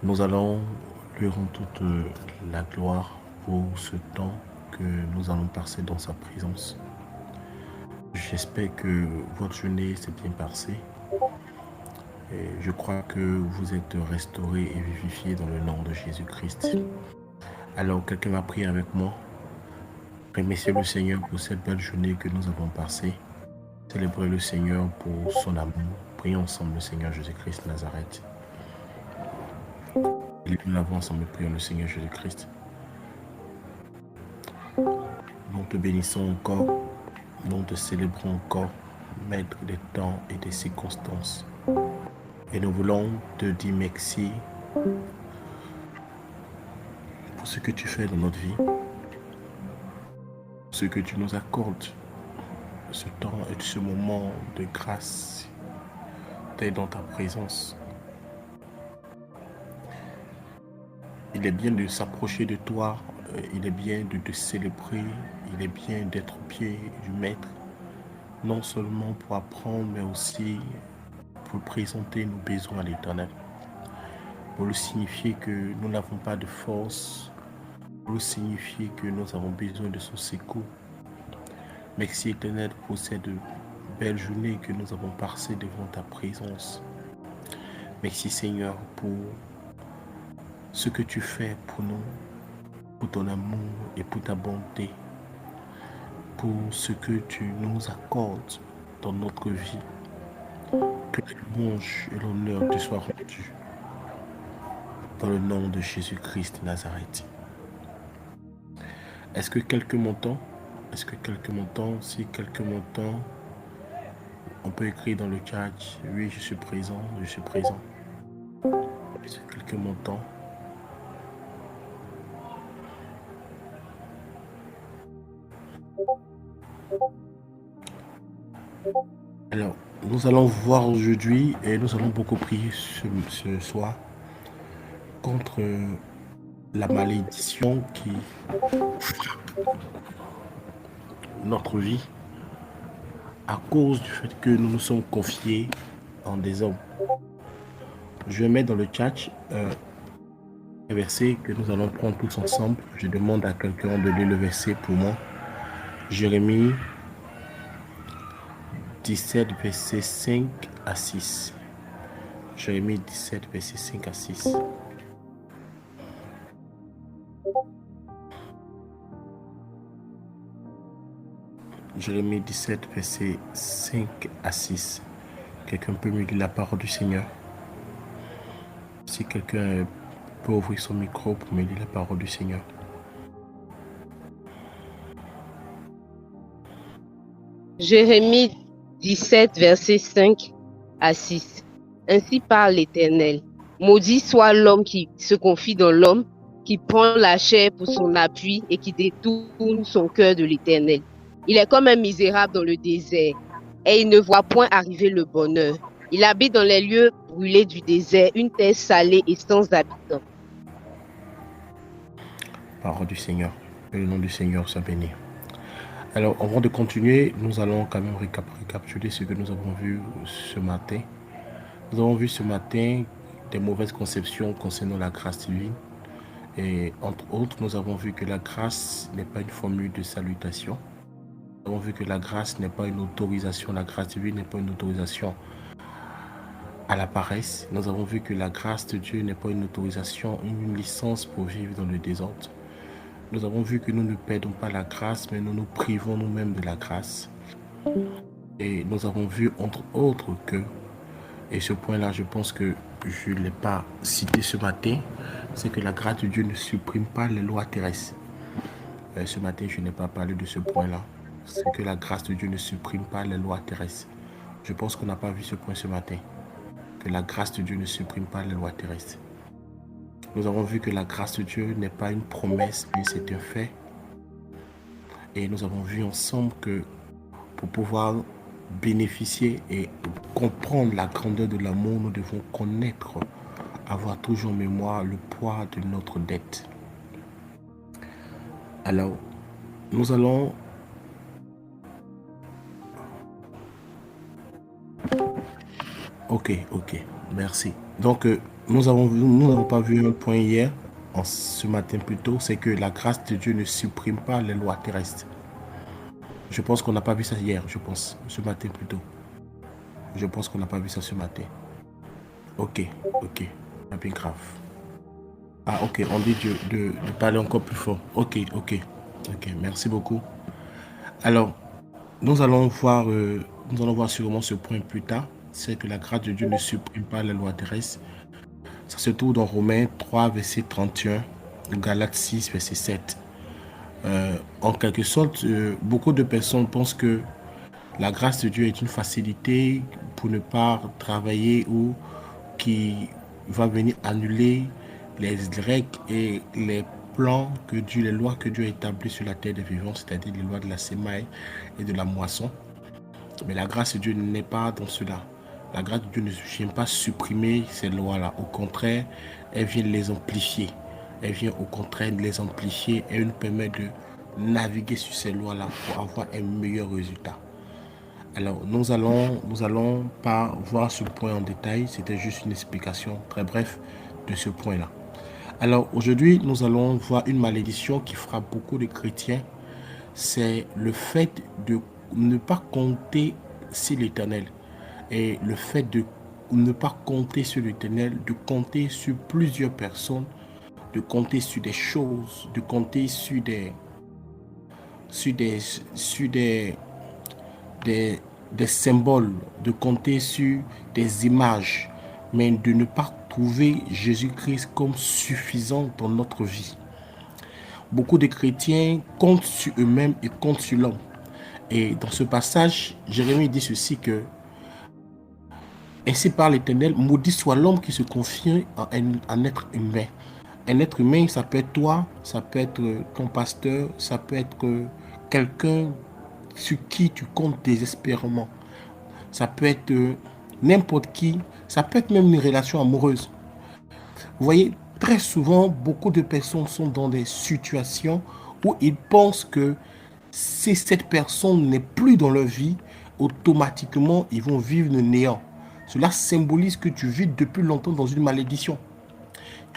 Nous allons lui rendre toute la gloire pour ce temps que nous allons passer dans sa présence. J'espère que votre journée s'est bien passée et je crois que vous êtes restaurés et vivifiés dans le nom de Jésus-Christ. Alors, quelqu'un va prier avec moi. Remerciez le Seigneur pour cette belle journée que nous avons passée. Célébrez le Seigneur pour son amour. Prions ensemble le Seigneur Jésus-Christ Nazareth. Et nous l'avons ensemble, prions le Seigneur Jésus-Christ. Nous te bénissons encore, nous te célébrons encore, maître des temps et des circonstances. Et nous voulons te dire merci pour ce que tu fais dans notre vie, ce que tu nous accordes, ce temps et ce moment de grâce d'être dans ta présence. Il est bien de s'approcher de toi, il est bien de te célébrer, il est bien d'être au pied du Maître, non seulement pour apprendre, mais aussi pour présenter nos besoins à l'Éternel, pour le signifier que nous n'avons pas de force, pour le signifier que nous avons besoin de son secours. Merci Éternel pour cette belle journée que nous avons passée devant ta présence. Merci Seigneur pour ce que tu fais pour nous, pour ton amour et pour ta bonté, pour ce que tu nous accordes dans notre vie. Que la louange et l'honneur te soient rendus dans le nom de Jésus-Christ Nazareth. Est-ce que quelqu'un m'entend? Est-ce que quelqu'un m'entend? Si quelqu'un m'entend, on peut écrire dans le chat, oui, je suis présent, je suis présent. Est-ce que quelqu'un m'entend? Alors, nous allons voir aujourd'hui et nous allons beaucoup prier ce soir contre la malédiction qui frappe notre vie à cause du fait que nous nous sommes confiés en des hommes. Je vais mettre dans le chat un verset que nous allons prendre tous ensemble. Je demande à quelqu'un de lire le verset pour moi. Jérémie 17, verset 5 à 6. Jérémie 17, verset 5 à 6. Jérémie 17, verset 5 à 6. Quelqu'un peut me lire la parole du Seigneur? Si quelqu'un peut ouvrir son micro pour me lire la parole du Seigneur. Jérémie 17, verset 5 à 6. Ainsi parle l'Éternel. Maudit soit l'homme qui se confie dans l'homme, qui prend la chair pour son appui et qui détourne son cœur de l'Éternel. Il est comme un misérable dans le désert, et il ne voit point arriver le bonheur. Il habite dans les lieux brûlés du désert, une terre salée et sans habitants. Parole du Seigneur. Que le nom du Seigneur soit béni. Alors, avant de continuer, nous allons quand même récapituler ce que nous avons vu ce matin. Nous avons vu ce matin des mauvaises conceptions concernant la grâce divine. Et entre autres, nous avons vu que la grâce n'est pas une formule de salutation. Nous avons vu que la grâce n'est pas une autorisation. La grâce divine n'est pas une autorisation à la paresse. Nous avons vu que la grâce de Dieu n'est pas une autorisation, une licence pour vivre dans le désordre. Nous avons vu que nous ne perdons pas la grâce, mais nous nous privons nous-mêmes de la grâce. Et nous avons vu, entre autres, que, et ce point-là, je pense que je ne l'ai pas cité ce matin, c'est que la grâce de Dieu ne supprime pas les lois terrestres. Ce matin, je n'ai pas parlé de ce point-là. C'est que la grâce de Dieu ne supprime pas les lois terrestres. Je pense qu'on n'a pas vu ce point ce matin. Que la grâce de Dieu ne supprime pas les lois terrestres. Nous avons vu que la grâce de Dieu n'est pas une promesse, mais c'est un fait. Et nous avons vu ensemble que pour pouvoir bénéficier et comprendre la grandeur de l'amour, nous devons connaître, avoir toujours en mémoire le poids de notre dette. Alors, nous allons Ok, merci. Donc, nous n'avons pas vu un point hier, ce matin plutôt, c'est que la grâce de Dieu ne supprime pas les lois terrestres. Je pense qu'on n'a pas vu ça hier, ce matin plutôt. Je pense qu'on n'a pas vu ça ce matin. Ok, pas bien grave. Ah ok, on dit de parler encore plus fort. Ok, merci beaucoup. Alors, nous allons voir sûrement ce point plus tard. C'est que la grâce de Dieu ne supprime pas les lois terrestres. Ça se trouve dans Romains 3, verset 31, Galates 6, verset 7. En quelque sorte, beaucoup de personnes pensent que la grâce de Dieu est une facilité pour ne pas travailler ou qui va venir annuler les règles et les plans que Dieu, les lois que Dieu a établies sur la terre des vivants, c'est-à-dire les lois de la semaille et de la moisson. Mais la grâce de Dieu n'est pas dans cela. La grâce de Dieu ne vient pas supprimer ces lois-là. Au contraire, elle vient les amplifier. Elle vient au contraire les amplifier et nous permet de naviguer sur ces lois-là pour avoir un meilleur résultat. Alors, nous allons pas voir ce point en détail. C'était juste une explication très brève de ce point-là. Alors, aujourd'hui, nous allons voir une malédiction qui frappe beaucoup de chrétiens. C'est le fait de ne pas compter sur l'Éternel. Et le fait de ne pas compter sur l'Éternel, de compter sur plusieurs personnes, de compter sur des choses, de compter sur des symboles, de compter sur des images, mais de ne pas trouver Jésus-Christ comme suffisant dans notre vie. Beaucoup de chrétiens comptent sur eux-mêmes et comptent sur l'homme. Et dans ce passage, Jérémie dit ceci que ainsi par l'Éternel, maudit soit l'homme qui se confie en un être humain. Un être humain, ça peut être toi, ça peut être ton pasteur, ça peut être quelqu'un sur qui tu comptes désespérément. Ça peut être n'importe qui, ça peut être même une relation amoureuse. Vous voyez, très souvent, beaucoup de personnes sont dans des situations où ils pensent que si cette personne n'est plus dans leur vie, automatiquement, ils vont vivre le néant. Cela symbolise que tu vis depuis longtemps dans une malédiction.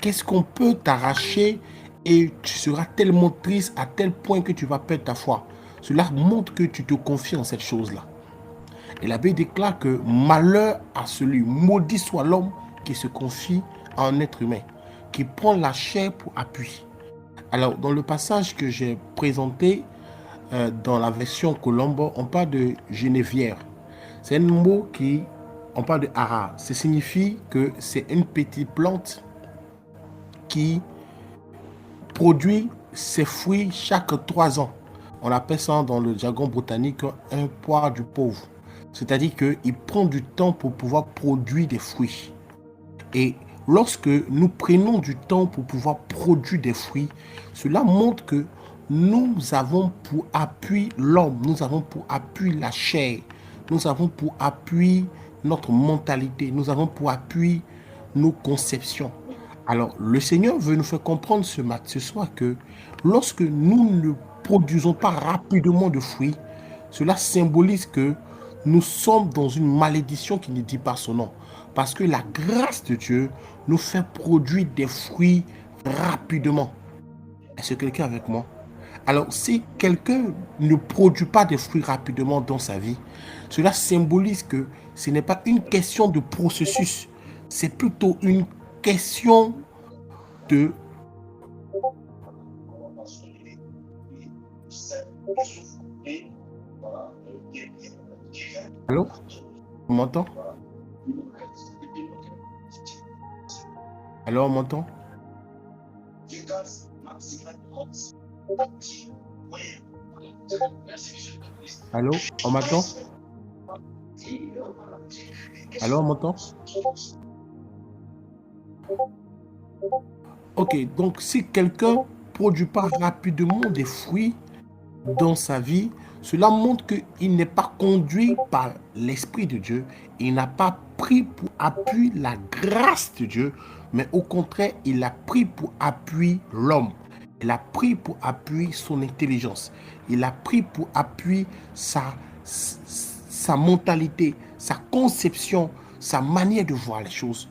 Qu'est-ce qu'on peut t'arracher et tu seras tellement triste à tel point que tu vas perdre ta foi. Cela montre que tu te confies en cette chose-là. Et la Bible déclare que malheur à celui, maudit soit l'homme qui se confie à un être humain, qui prend la chair pour appui. Alors, dans le passage que j'ai présenté, dans la version Colombo, on parle de genévière. C'est un mot on parle de hara. Ça signifie que c'est une petite plante qui produit ses fruits chaque 3 ans. On appelle ça dans le jargon botanique un poire du pauvre. C'est-à-dire qu'il prend du temps pour pouvoir produire des fruits. Et lorsque nous prenons du temps pour pouvoir produire des fruits, cela montre que nous avons pour appui l'homme, nous avons pour appui la chair, nous avons pour appui notre mentalité, nous avons pour appui nos conceptions. Alors, le Seigneur veut nous faire comprendre ce soir que lorsque nous ne produisons pas rapidement de fruits, cela symbolise que nous sommes dans une malédiction qui ne dit pas son nom. Parce que la grâce de Dieu nous fait produire des fruits rapidement. Est-ce que quelqu'un est avec moi? Alors, si quelqu'un ne produit pas de fruits rapidement dans sa vie, cela symbolise que ce n'est pas une question de processus, c'est plutôt une question de... Allô? On m'entend? Allô, on m'entend? Allô, on m'entend? Allô, on m'entend? Ok, donc si quelqu'un ne produit pas rapidement des fruits dans sa vie, cela montre qu'il n'est pas conduit par l'Esprit de Dieu. Il n'a pas pris pour appui la grâce de Dieu, mais au contraire, il a pris pour appui l'homme. Il a pris pour appui son intelligence. Il a pris pour appui sa mentalité, sa conception, sa manière de voir les choses.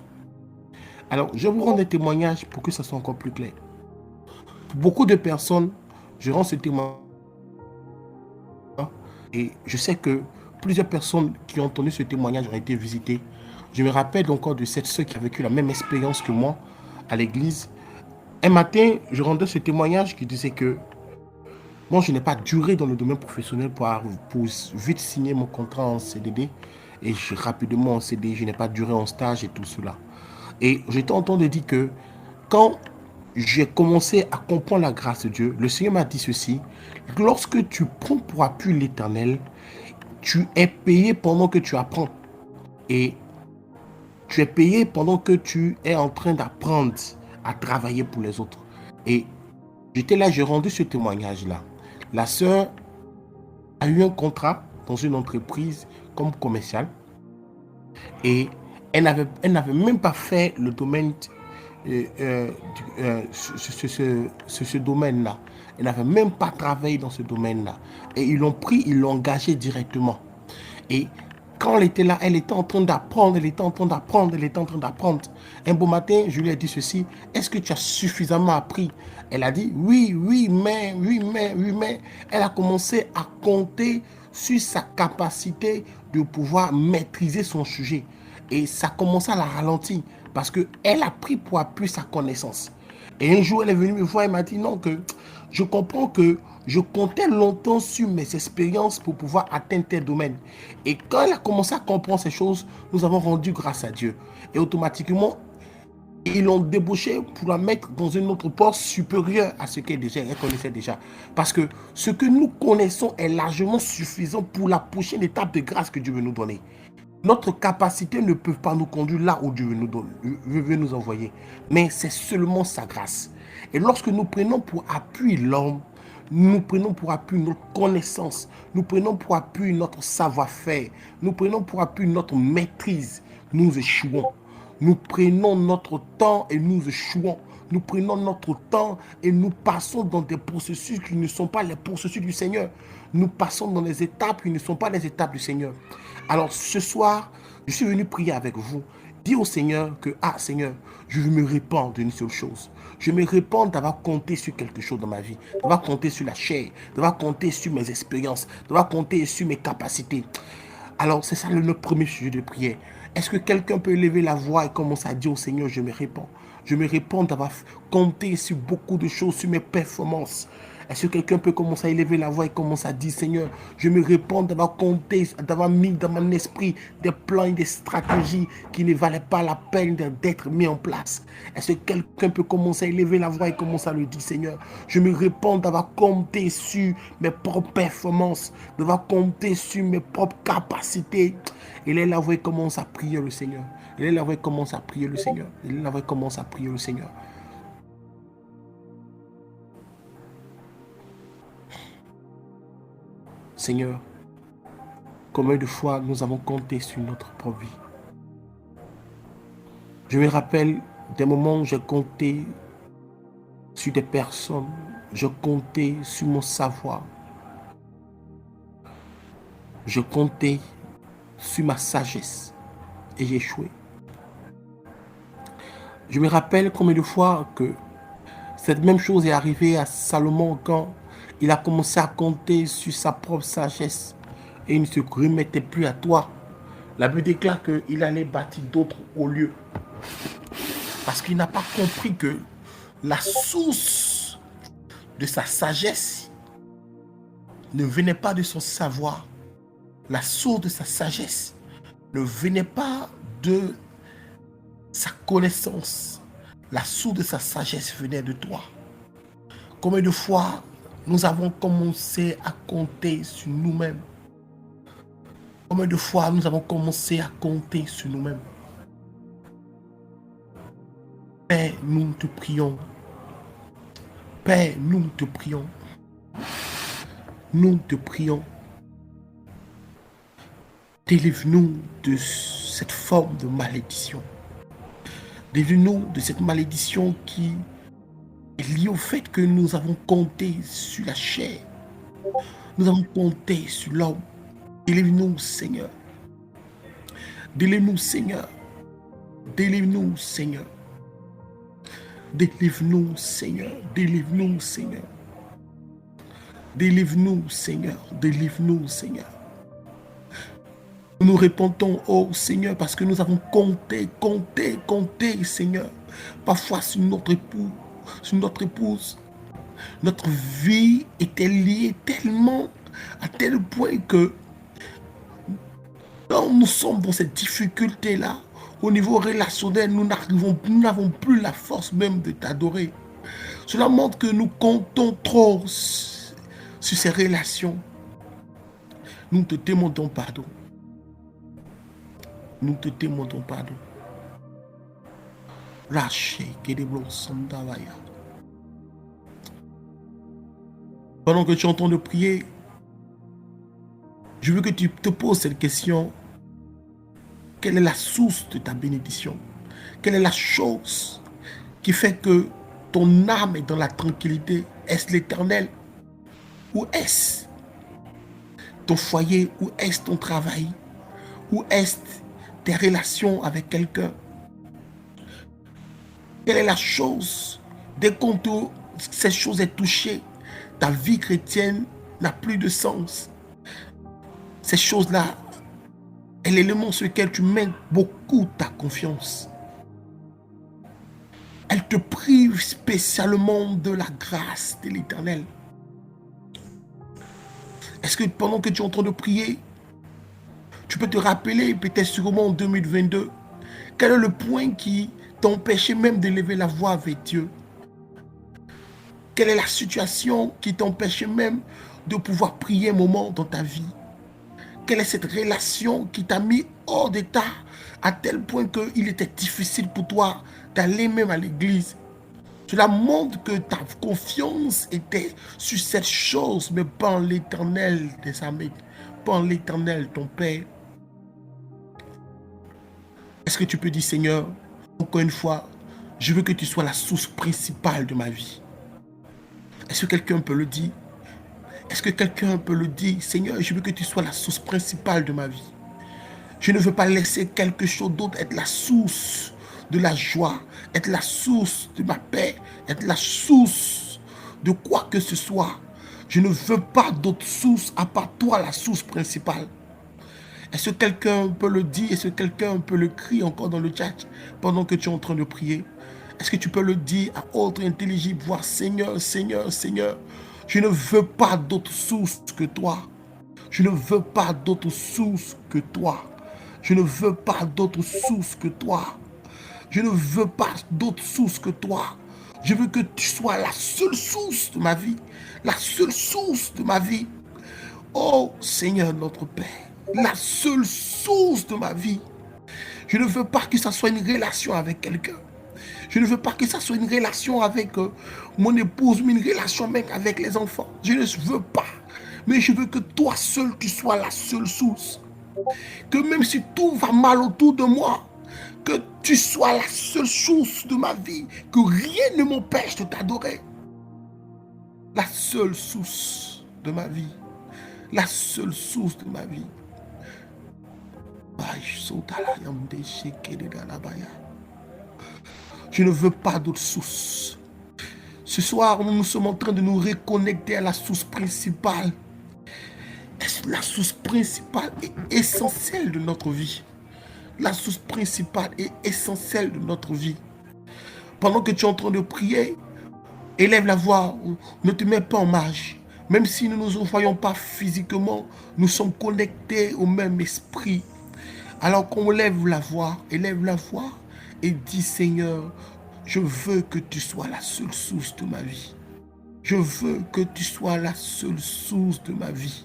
Alors, je vous rends des témoignages pour que ça soit encore plus clair. Pour beaucoup de personnes, je rends ce témoignage et je sais que plusieurs personnes qui ont entendu ce témoignage ont été visitées. Je me rappelle encore de cette sœur qui a vécu la même expérience que moi à l'église. Un matin, je rendais ce témoignage qui disait que moi, je n'ai pas duré dans le domaine professionnel pour vite signer mon contrat en CDD. Et rapidement en CDD, je n'ai pas duré en stage et tout cela. Et j'étais en train de dire que quand j'ai commencé à comprendre la grâce de Dieu, le Seigneur m'a dit ceci: lorsque tu prends pour appui l'Éternel, tu es payé pendant que tu apprends. Et tu es payé pendant que tu es en train d'apprendre à travailler pour les autres. Et j'étais là, j'ai rendu ce témoignage-là. La sœur a eu un contrat dans une entreprise comme commerciale et elle n'avait même pas fait le domaine, ce domaine-là. Elle n'avait même pas travaillé dans ce domaine-là. Et ils l'ont pris, ils l'ont engagé directement. Et quand elle était là, elle était en train d'apprendre, elle était en train d'apprendre, elle était en train d'apprendre. Un beau matin, je lui ai dit ceci: est-ce que tu as suffisamment appris? Elle a dit oui, oui, mais, oui, mais, oui, mais. Elle a commencé à compter sur sa capacité de pouvoir maîtriser son sujet. Et ça commençait à la ralentir parce qu'elle a pris pour appui sa connaissance. Et un jour, elle est venue me voir et m'a dit non, que je comprends que je comptais longtemps sur mes expériences pour pouvoir atteindre tel domaine. Et quand elle a commencé à comprendre ces choses, nous avons rendu grâce à Dieu. Et automatiquement, ils l'ont débauché pour la mettre dans une autre poste supérieure à ce qu'elle connaissait déjà. Parce que ce que nous connaissons est largement suffisant pour la prochaine étape de grâce que Dieu veut nous donner. Notre capacité ne peut pas nous conduire là où Dieu veut nous envoyer. Mais c'est seulement sa grâce. Et lorsque nous prenons pour appui l'homme, nous prenons pour appui notre connaissance, nous prenons pour appui notre savoir-faire, nous prenons pour appui notre maîtrise, nous échouons. Nous prenons notre temps et nous échouons. Nous prenons notre temps et nous passons dans des processus qui ne sont pas les processus du Seigneur. Nous passons dans des étapes qui ne sont pas les étapes du Seigneur. Alors ce soir, je suis venu prier avec vous. Dis au Seigneur que, Seigneur, je veux me répandre d'une seule chose. Je me répands d'avoir compté sur quelque chose dans ma vie, d'avoir compté sur la chair, d'avoir compté sur mes expériences, d'avoir compté sur mes capacités. Alors c'est ça notre premier sujet de prière. Est-ce que quelqu'un peut lever la voix et commencer à dire au Seigneur, je me répands. Je me répands d'avoir compté sur beaucoup de choses, sur mes performances. Est-ce que quelqu'un peut commencer à élever la voix et commencer à dire, Seigneur, je me répands d'avoir compté, d'avoir mis dans mon esprit des plans et des stratégies qui ne valaient pas la peine d'être mis en place. Est-ce que quelqu'un peut commencer à élever la voix et commencer à le dire, Seigneur, je me répands d'avoir compté sur mes propres performances, d'avoir compté sur mes propres capacités. Et là, la voix commence à prier le Seigneur. Et là, la voix commence à prier le Seigneur. Et là, la voix commence à prier le Seigneur. Seigneur, combien de fois nous avons compté sur notre propre vie? Je me rappelle des moments où j'ai compté sur des personnes, je comptais sur mon savoir, je comptais sur ma sagesse et j'ai échoué. Je me rappelle combien de fois que cette même chose est arrivée à Salomon quand il a commencé à compter sur sa propre sagesse et il ne se remettait plus à toi. La Bible déclare qu'il allait bâtir d'autres hauts lieux. Parce qu'il n'a pas compris que la source de sa sagesse ne venait pas de son savoir. La source de sa sagesse ne venait pas de sa connaissance. La source de sa sagesse venait de toi. Combien de fois nous avons commencé à compter sur nous-mêmes? Combien de fois nous avons commencé à compter sur nous-mêmes? Père, nous te prions. Père, nous te prions. Nous te prions. Délivre-nous de cette forme de malédiction. Délivre-nous de cette malédiction qui est liée au fait que nous avons compté sur la chair. Nous avons compté sur l'homme. Délivre-nous, Seigneur. Délivre-nous, Seigneur. Délivre-nous, Seigneur. Délivre-nous, Seigneur. Délivre-nous, Seigneur. Délivre-nous, Seigneur. Délivre-nous, Seigneur. Nous nous répondons, oh Seigneur, parce que nous avons compté, Seigneur. Parfois sur notre époux, sur notre épouse. Notre vie était liée tellement, à tel point que quand nous sommes dans cette difficulté-là, au niveau relationnel, nous n'avons plus la force même de t'adorer. Cela montre que nous comptons trop sur ces relations. Nous te demandons pardon. Nous te demandons pardon. Pendant que tu es en train de prier, je veux que tu te poses cette question. Quelle est la source de ta bénédiction? Quelle est la chose qui fait que ton âme est dans la tranquillité? Est-ce l'Éternel? Ou est-ce ton foyer? Ou est-ce ton travail? Ou est-ce tes relations avec quelqu'un? Quelle est la chose? Dès que cette chose est touchée, ta vie chrétienne n'a plus de sens. Ces choses-là est l'élément sur lequel tu mets beaucoup ta confiance. Elle te prive spécialement de la grâce de l'Éternel. Est-ce que pendant que tu es en train de prier, tu peux te rappeler, peut-être sûrement en 2022, quel est le point qui t'empêchait même de lever la voix avec Dieu? Quelle est la situation qui t'empêchait même de pouvoir prier un moment dans ta vie? Quelle est cette relation qui t'a mis hors d'état à tel point qu'il était difficile pour toi d'aller même à l'église? Cela montre que ta confiance était sur cette chose, mais pas en l'Éternel des armées, pas en l'Éternel ton Père. Est-ce que tu peux dire, Seigneur, encore une fois, je veux que tu sois la source principale de ma vie? Est-ce que quelqu'un peut le dire? Est-ce que quelqu'un peut le dire? Seigneur, je veux que tu sois la source principale de ma vie. Je ne veux pas laisser quelque chose d'autre être la source de la joie, être la source de ma paix, être la source de quoi que ce soit. Je ne veux pas d'autre source à part toi, la source principale. Est-ce que quelqu'un peut le dire? Est-ce que quelqu'un peut le crier encore dans le chat pendant que tu es en train de prier? Est-ce que tu peux le dire à autre intelligible voix? Seigneur, Seigneur, Seigneur, je ne veux pas d'autre source que toi. Je ne veux pas d'autre source que toi. Je ne veux pas d'autre source que toi. Je ne veux pas d'autre source que toi. Je veux que tu sois la seule source de ma vie. La seule source de ma vie. Oh Seigneur notre Père. La seule source de ma vie. Je ne veux pas que ça soit une relation avec quelqu'un. Je ne veux pas que ça soit une relation avec mon épouse, mais une relation même avec les enfants. Je ne veux pas. Mais je veux que toi seul, tu sois la seule source. Que même si tout va mal autour de moi, que tu sois la seule source de ma vie. Que rien ne m'empêche de t'adorer. La seule source de ma vie. La seule source de ma vie. Je ne veux pas d'autre source. Ce soir, nous sommes en train de nous reconnecter à la source principale. La source principale est essentielle de notre vie. La source principale est essentielle de notre vie. Pendant que tu es en train de prier, élève la voix, ne te mets pas en marge. Même si nous ne nous voyons pas physiquement, nous sommes connectés au même esprit. Alors qu'on élève la voix et dis, Seigneur, je veux que tu sois la seule source de ma vie. Je veux que tu sois la seule source de ma vie.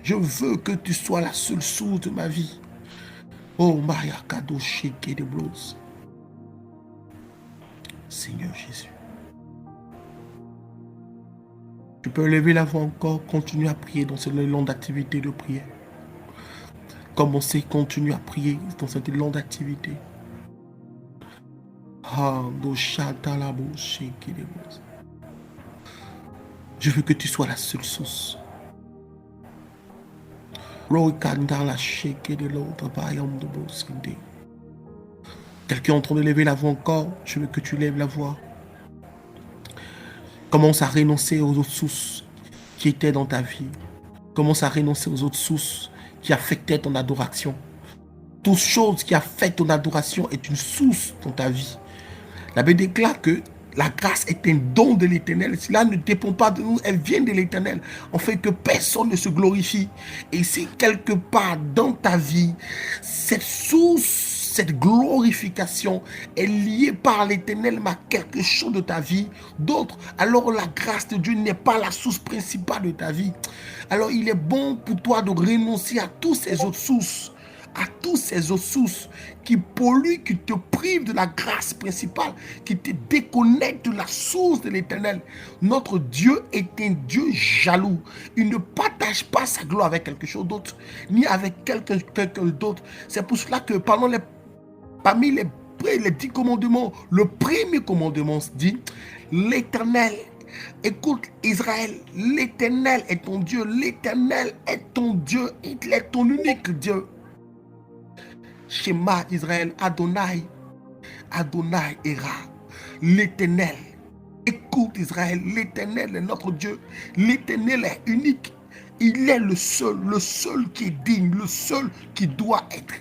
Je veux que tu sois la seule source de ma vie. Oh, Maria Kadoshi Kedeblos. Seigneur Jésus. Tu peux lever la voix encore, continuer à prier dans cette longue activité de prière. Commencez, continuer à prier dans cette longue activité. Je veux que tu sois la seule source. Quelqu'un est en train de lever la voix encore. Je veux que tu lèves la voix. Commence à renoncer aux autres sources qui étaient dans ta vie. Commence à renoncer aux autres sources qui affectaient ton adoration. Toute chose qui affecte ton adoration est une source dans ta vie. La Bible déclare que la grâce est un don de l'Éternel. Cela ne dépend pas de nous, elle vient de l'Éternel. En fait que personne ne se glorifie. Et si quelque part dans ta vie, cette source, cette glorification est liée par l'Éternel à quelque chose de ta vie d'autre, alors la grâce de Dieu n'est pas la source principale de ta vie. Alors il est bon pour toi de renoncer à toutes ces autres sources, à tous ces autres sources qui polluent, qui te privent de la grâce principale, qui te déconnectent de la source de l'Éternel. Notre Dieu est un Dieu jaloux. Il ne partage pas sa gloire avec quelque chose d'autre, ni avec quelqu'un d'autre. C'est pour cela que parmi les 10 commandements, le premier commandement dit, l'Éternel, écoute Israël, l'Éternel est ton Dieu, l'Éternel est ton Dieu, il est ton unique Dieu. Shema Israël, Adonai, Adonai Era, l'Éternel. Écoute Israël, l'Éternel est notre Dieu, l'Éternel est unique. Il est le seul qui est digne, le seul qui doit être.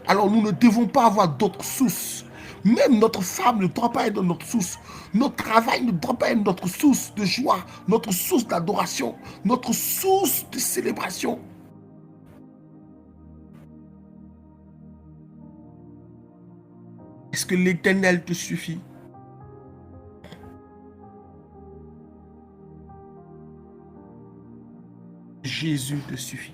Alors nous ne devons pas avoir d'autres sources. Même notre femme ne doit pas être notre source. Notre travail ne doit pas être notre source de joie, notre source d'adoration, notre source de célébration. Est-ce que l'Éternel te suffit? Jésus te suffit.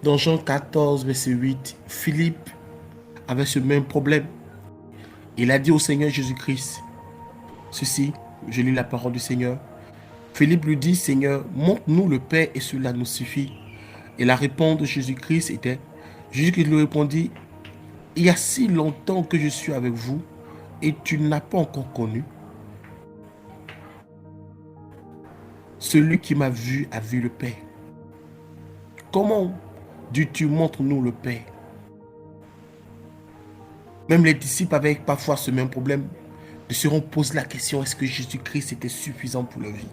Dans Jean 14, verset 8, Philippe avait ce même problème. Il a dit au Seigneur Jésus-Christ ceci, je lis la parole du Seigneur. Philippe lui dit, Seigneur, montre-nous le Père et cela nous suffit. Et la réponse de Jésus-Christ était, Jésus-Christ lui répondit, il y a si longtemps que je suis avec vous et tu n'as pas encore connu. Celui qui m'a vu a vu le Père. Comment dis-tu, montre-nous le Père? Même les disciples avaient parfois ce même problème. Ils se sont posé la question, est-ce que Jésus-Christ était suffisant pour leur vie?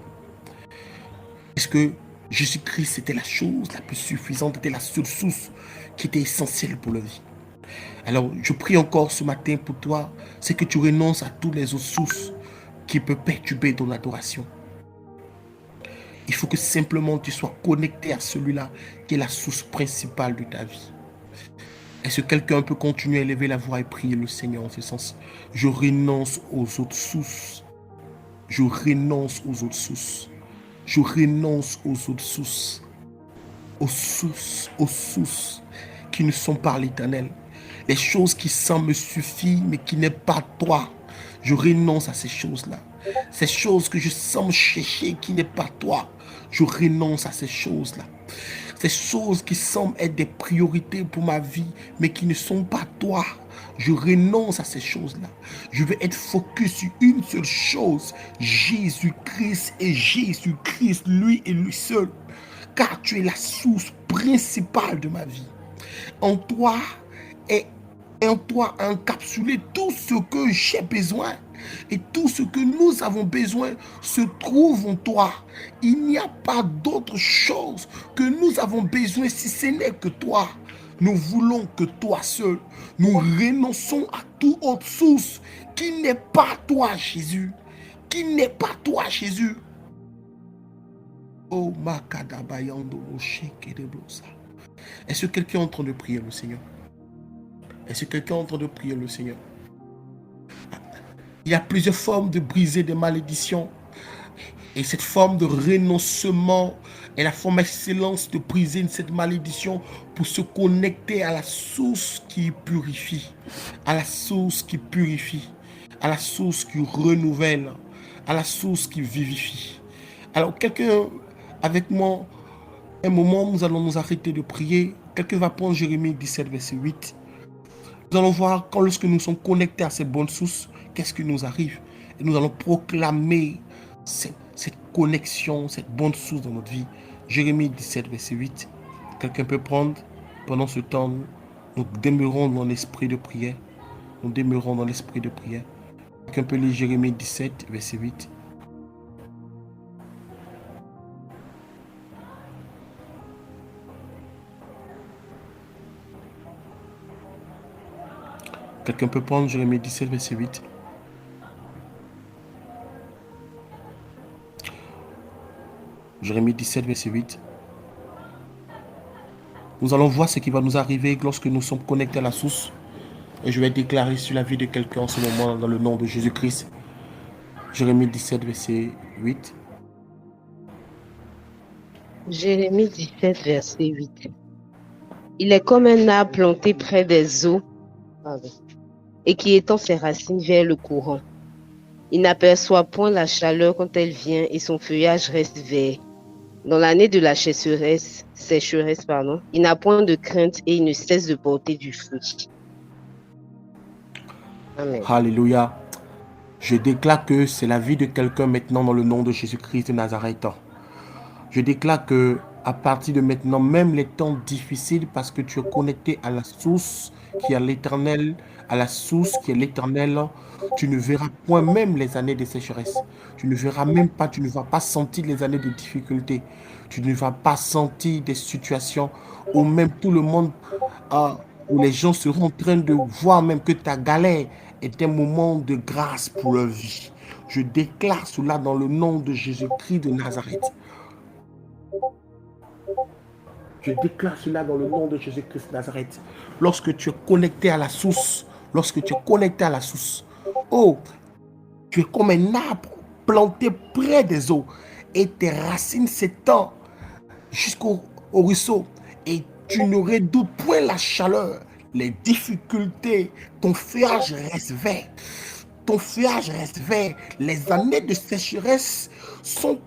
Est-ce que Jésus-Christ était la chose la plus suffisante, était la seule source qui était essentielle pour leur vie? Alors, je prie encore ce matin pour toi, c'est que tu renonces à toutes les autres sources qui peuvent perturber ton adoration. Il faut que simplement tu sois connecté à celui-là qui est la source principale de ta vie. Est-ce que quelqu'un peut continuer à élever la voix et prier le Seigneur en ce sens? Je renonce aux autres sources. Je renonce aux autres sources. Je renonce aux autres sources. Aux sources qui ne sont pas l'Éternel. Les choses qui semblent me suffire, mais qui n'est pas toi. Je renonce à ces choses-là. Ces choses que je semble chercher, qui n'est pas toi. Je renonce à ces choses-là. Ces choses qui semblent être des priorités pour ma vie, mais qui ne sont pas toi. Je renonce à ces choses-là. Je vais être focus sur une seule chose. Jésus-Christ et Jésus-Christ, lui et lui seul. Car tu es la source principale de ma vie. En toi encapsulé tout ce que j'ai besoin. Et tout ce que nous avons besoin se trouve en toi. Il n'y a pas d'autre chose que nous avons besoin si ce n'est que toi. Nous voulons que toi seul. Nous renonçons à toute autre source qui n'est pas toi, Jésus. Qui n'est pas toi, Jésus. Oh, est-ce que quelqu'un est en train de prier le Seigneur? Est-ce que quelqu'un est en train de prier le Seigneur? Il y a plusieurs formes de briser des malédictions. Et cette forme de renoncement est la forme excellente de briser cette malédiction pour se connecter à la source qui purifie, à la source qui purifie, à la source qui renouvelle, à la source qui vivifie. Alors quelqu'un avec moi Un moment, nous allons nous arrêter de prier. Quelqu'un va prendre Jérémie 17, verset 8. Nous allons voir quand lorsque nous sommes connectés à ces bonnes sources, qu'est-ce qui nous arrive. Et nous allons proclamer cette connexion, cette bonne source dans notre vie. Jérémie 17, verset 8. Quelqu'un peut prendre. Pendant ce temps, nous demeurons dans l'esprit de prière. Nous demeurons dans l'esprit de prière. Quelqu'un peut lire Jérémie 17, verset 8. Quelqu'un peut prendre Jérémie 17, verset 8. Jérémie 17, verset 8. Nous allons voir ce qui va nous arriver lorsque nous sommes connectés à la source. Et je vais déclarer sur la vie de quelqu'un en ce moment dans le nom de Jésus-Christ. Jérémie 17, verset 8. Jérémie 17, verset 8. Il est comme un arbre planté près des eaux et qui étend ses racines vers le courant. Il n'aperçoit point la chaleur quand elle vient et son feuillage reste vert. Dans l'année de la sécheresse, il n'a point de crainte et il ne cesse de porter du fruit. Amen. Alléluia. Je déclare que c'est la vie de quelqu'un maintenant dans le nom de Jésus-Christ de Nazareth. Je déclare que à partir de maintenant, même les temps difficiles, parce que tu es connecté à la source qui est l'éternel, à la source qui est l'éternel, tu ne verras point même les années de sécheresse. Tu ne verras même pas, tu ne vas pas sentir les années de difficulté. Tu ne vas pas sentir des situations où même tout le monde, où les gens seront en train de voir même que ta galère est un moment de grâce pour leur vie. Je déclare cela dans le nom de Jésus-Christ de Nazareth. Je déclare cela dans le nom de Jésus-Christ de Nazareth. Lorsque tu es connecté à la source, oh, tu es comme un arbre planté près des eaux et tes racines s'étendent jusqu'au ruisseau et tu ne redoutes point la chaleur, les difficultés, ton feuillage reste vert. Ton feuillage reste vert. Les années de sécheresse sont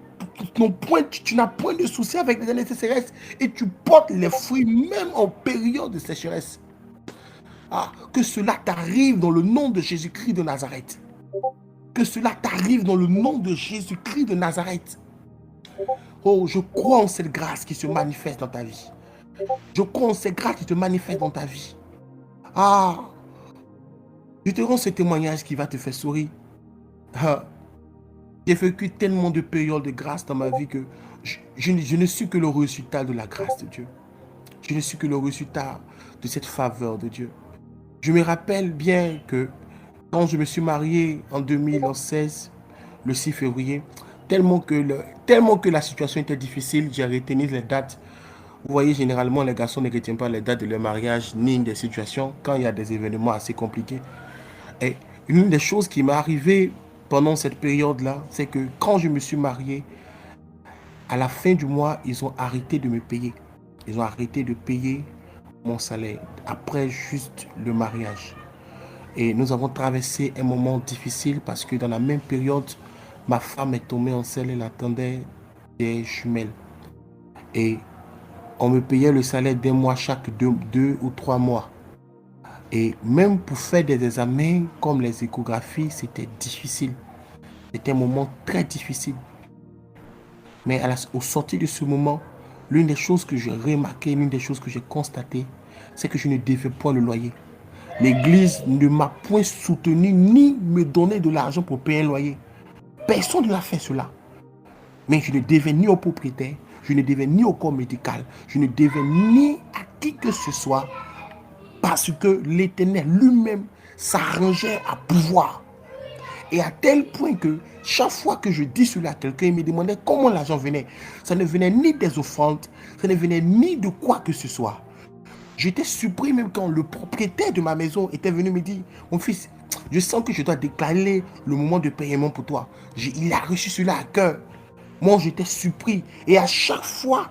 tu n'as point de souci avec les années de sécheresse et tu portes les fruits même en période de sécheresse. Que cela t'arrive dans le nom de Jésus-Christ de Nazareth. Que cela t'arrive dans le nom de Jésus-Christ de Nazareth. Oh, je crois en cette grâce qui se manifeste dans ta vie. Je crois en cette grâce qui te manifeste dans ta vie. Je te rends ce témoignage qui va te faire sourire. J'ai vécu tellement de périodes de grâce dans ma vie que je ne suis que le résultat de la grâce de Dieu. Je ne suis que le résultat de cette faveur de Dieu. Je me rappelle bien que quand je me suis marié en 2016, le 6 février, tellement que la situation était difficile, j'ai retenu les dates. Vous voyez, généralement, les garçons ne retiennent pas les dates de leur mariage ni des situations quand il y a des événements assez compliqués. Et une des choses qui m'est arrivée pendant cette période-là, c'est que quand je me suis marié, à la fin du mois, ils ont arrêté de me payer. Ils ont arrêté de payer mon salaire après juste le mariage. Et nous avons traversé un moment difficile parce que dans la même période, ma femme est tombée enceinte, elle attendait des jumelles. Et on me payait le salaire d'un mois chaque 2 ou 3 mois. Et même pour faire des examens comme les échographies, c'était difficile. C'était un moment très difficile. Mais au sortir de ce moment, l'une des choses que j'ai remarqué, l'une des choses que j'ai constatées, c'est que je ne devais pas le loyer. L'église ne m'a point soutenu ni me donné de l'argent pour payer un loyer. Personne ne l'a fait cela. Mais je ne devais ni au propriétaire, je ne devais ni au corps médical, je ne devais ni à qui que ce soit, parce que l'Éternel lui-même s'arrangeait à pouvoir. Et à tel point que chaque fois que je dis cela à quelqu'un, il me demandait comment l'argent venait. Ça ne venait ni des offrandes, ça ne venait ni de quoi que ce soit. J'étais surpris même quand le propriétaire de ma maison était venu me dire, mon fils, je sens que je dois déclarer le moment de paiement pour toi. Il a reçu cela à cœur. Moi, j'étais surpris. Et à chaque fois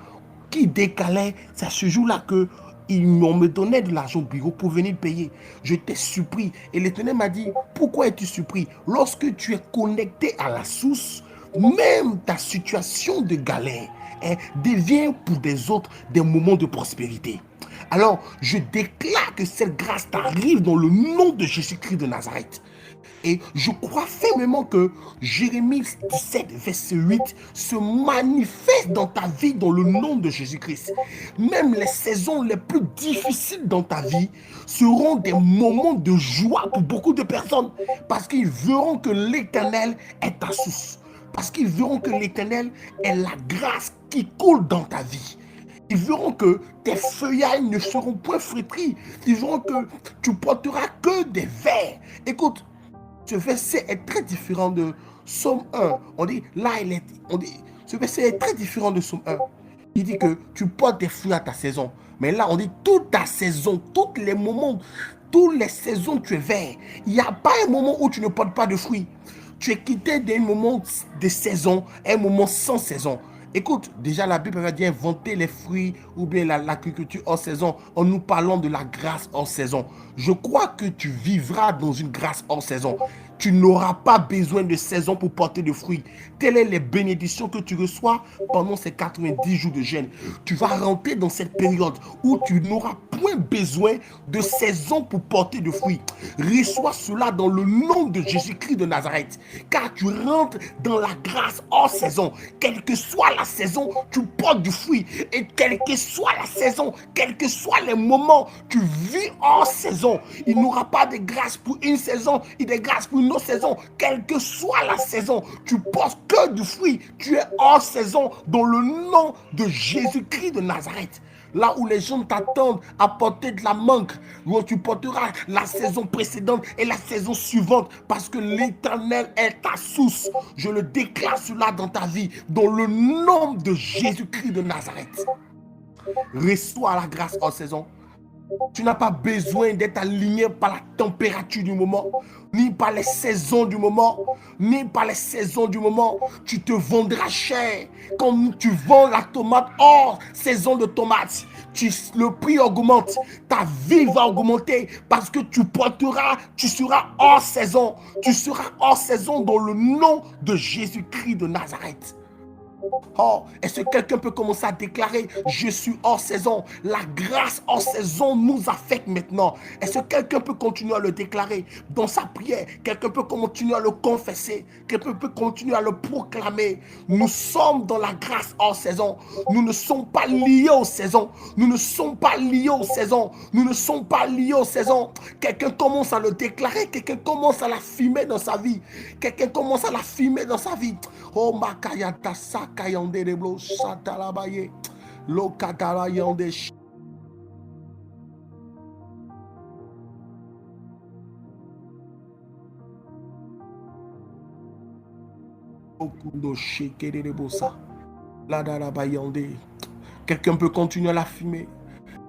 qu'il décalait, c'est à ce jour-là que on me donnait de l'argent au bureau pour venir payer. J'étais surpris. Et l'Éternel m'a dit, pourquoi es-tu surpris? Lorsque tu es connecté à la source, même ta situation de galère devient pour des autres des moments de prospérité. Alors, je déclare que cette grâce t'arrive dans le nom de Jésus-Christ de Nazareth. Et je crois fermement que Jérémie 17, verset 8 se manifeste dans ta vie dans le nom de Jésus-Christ. Même les saisons les plus difficiles dans ta vie seront des moments de joie pour beaucoup de personnes parce qu'ils verront que l'Éternel est ta source. Parce qu'ils verront que l'Éternel est la grâce qui coule dans ta vie. Ils verront que tes feuillages ne seront point flétris. Ils verront que tu porteras que des vers. Écoute, ce verset est très différent de Psaume 1. On dit, ce verset est très différent de Psaume 1. Il dit que tu portes des fruits à ta saison. Mais là, on dit toute ta saison, tous les moments, toutes les saisons, tu es vert. Il n'y a pas un moment où tu ne portes pas de fruits. Tu es quitté d'un moment de saison à un moment sans saison. Écoute, déjà la Bible va dire inventer les fruits ou bien l'agriculture hors saison en nous parlant de la grâce hors saison. Je crois que tu vivras dans une grâce hors saison. Tu n'auras pas besoin de saison pour porter de fruits. Telles sont les bénédictions que tu reçois pendant ces 90 jours de jeûne. Tu vas rentrer dans cette période où tu n'auras point besoin de saison pour porter de fruits. Reçois cela dans le nom de Jésus-Christ de Nazareth. Car tu rentres dans la grâce hors saison. Quelle que soit la saison, tu portes du fruit. Et quelle que soit la saison, quels que soient les moments, tu vis hors saison. Il n'y aura pas de grâce pour une saison et de grâce pour une autre saison. Quelle que soit la saison, tu portes que du fruit. Tu es hors saison dans le nom de Jésus-Christ de Nazareth. Là où les gens t'attendent à porter de la mangue, où tu porteras la saison précédente et la saison suivante, parce que l'Éternel est ta source. Je le déclare cela dans ta vie, dans le nom de Jésus-Christ de Nazareth. Reçois la grâce en saison. Tu n'as pas besoin d'être aligné par la température du moment, ni par les saisons du moment, ni par les saisons du moment. Tu te vendras cher, comme tu vends la tomate hors saison de tomates. Le prix augmente, ta vie va augmenter parce que tu seras hors saison. Tu seras hors saison dans le nom de Jésus-Christ de Nazareth. Oh, est-ce que quelqu'un peut commencer à déclarer: je suis hors saison? La grâce hors saison nous affecte maintenant. Est-ce que quelqu'un peut continuer à le déclarer dans sa prière? Quelqu'un peut continuer à le confesser? Quelqu'un peut continuer à le proclamer? Nous sommes dans la grâce hors saison. Nous ne sommes pas liés aux saisons. Nous ne sommes pas liés aux saisons. Nous ne sommes pas liés aux saisons. Quelqu'un commence à le déclarer. Quelqu'un commence à l'affirmer dans sa vie. Quelqu'un commence à l'affirmer dans sa vie. Oh, makayata sakayande reblo satalabaye lo katala yande okundo shekere rebosa la dalabayande. Quelqu'un peut continuer à l'affirmer.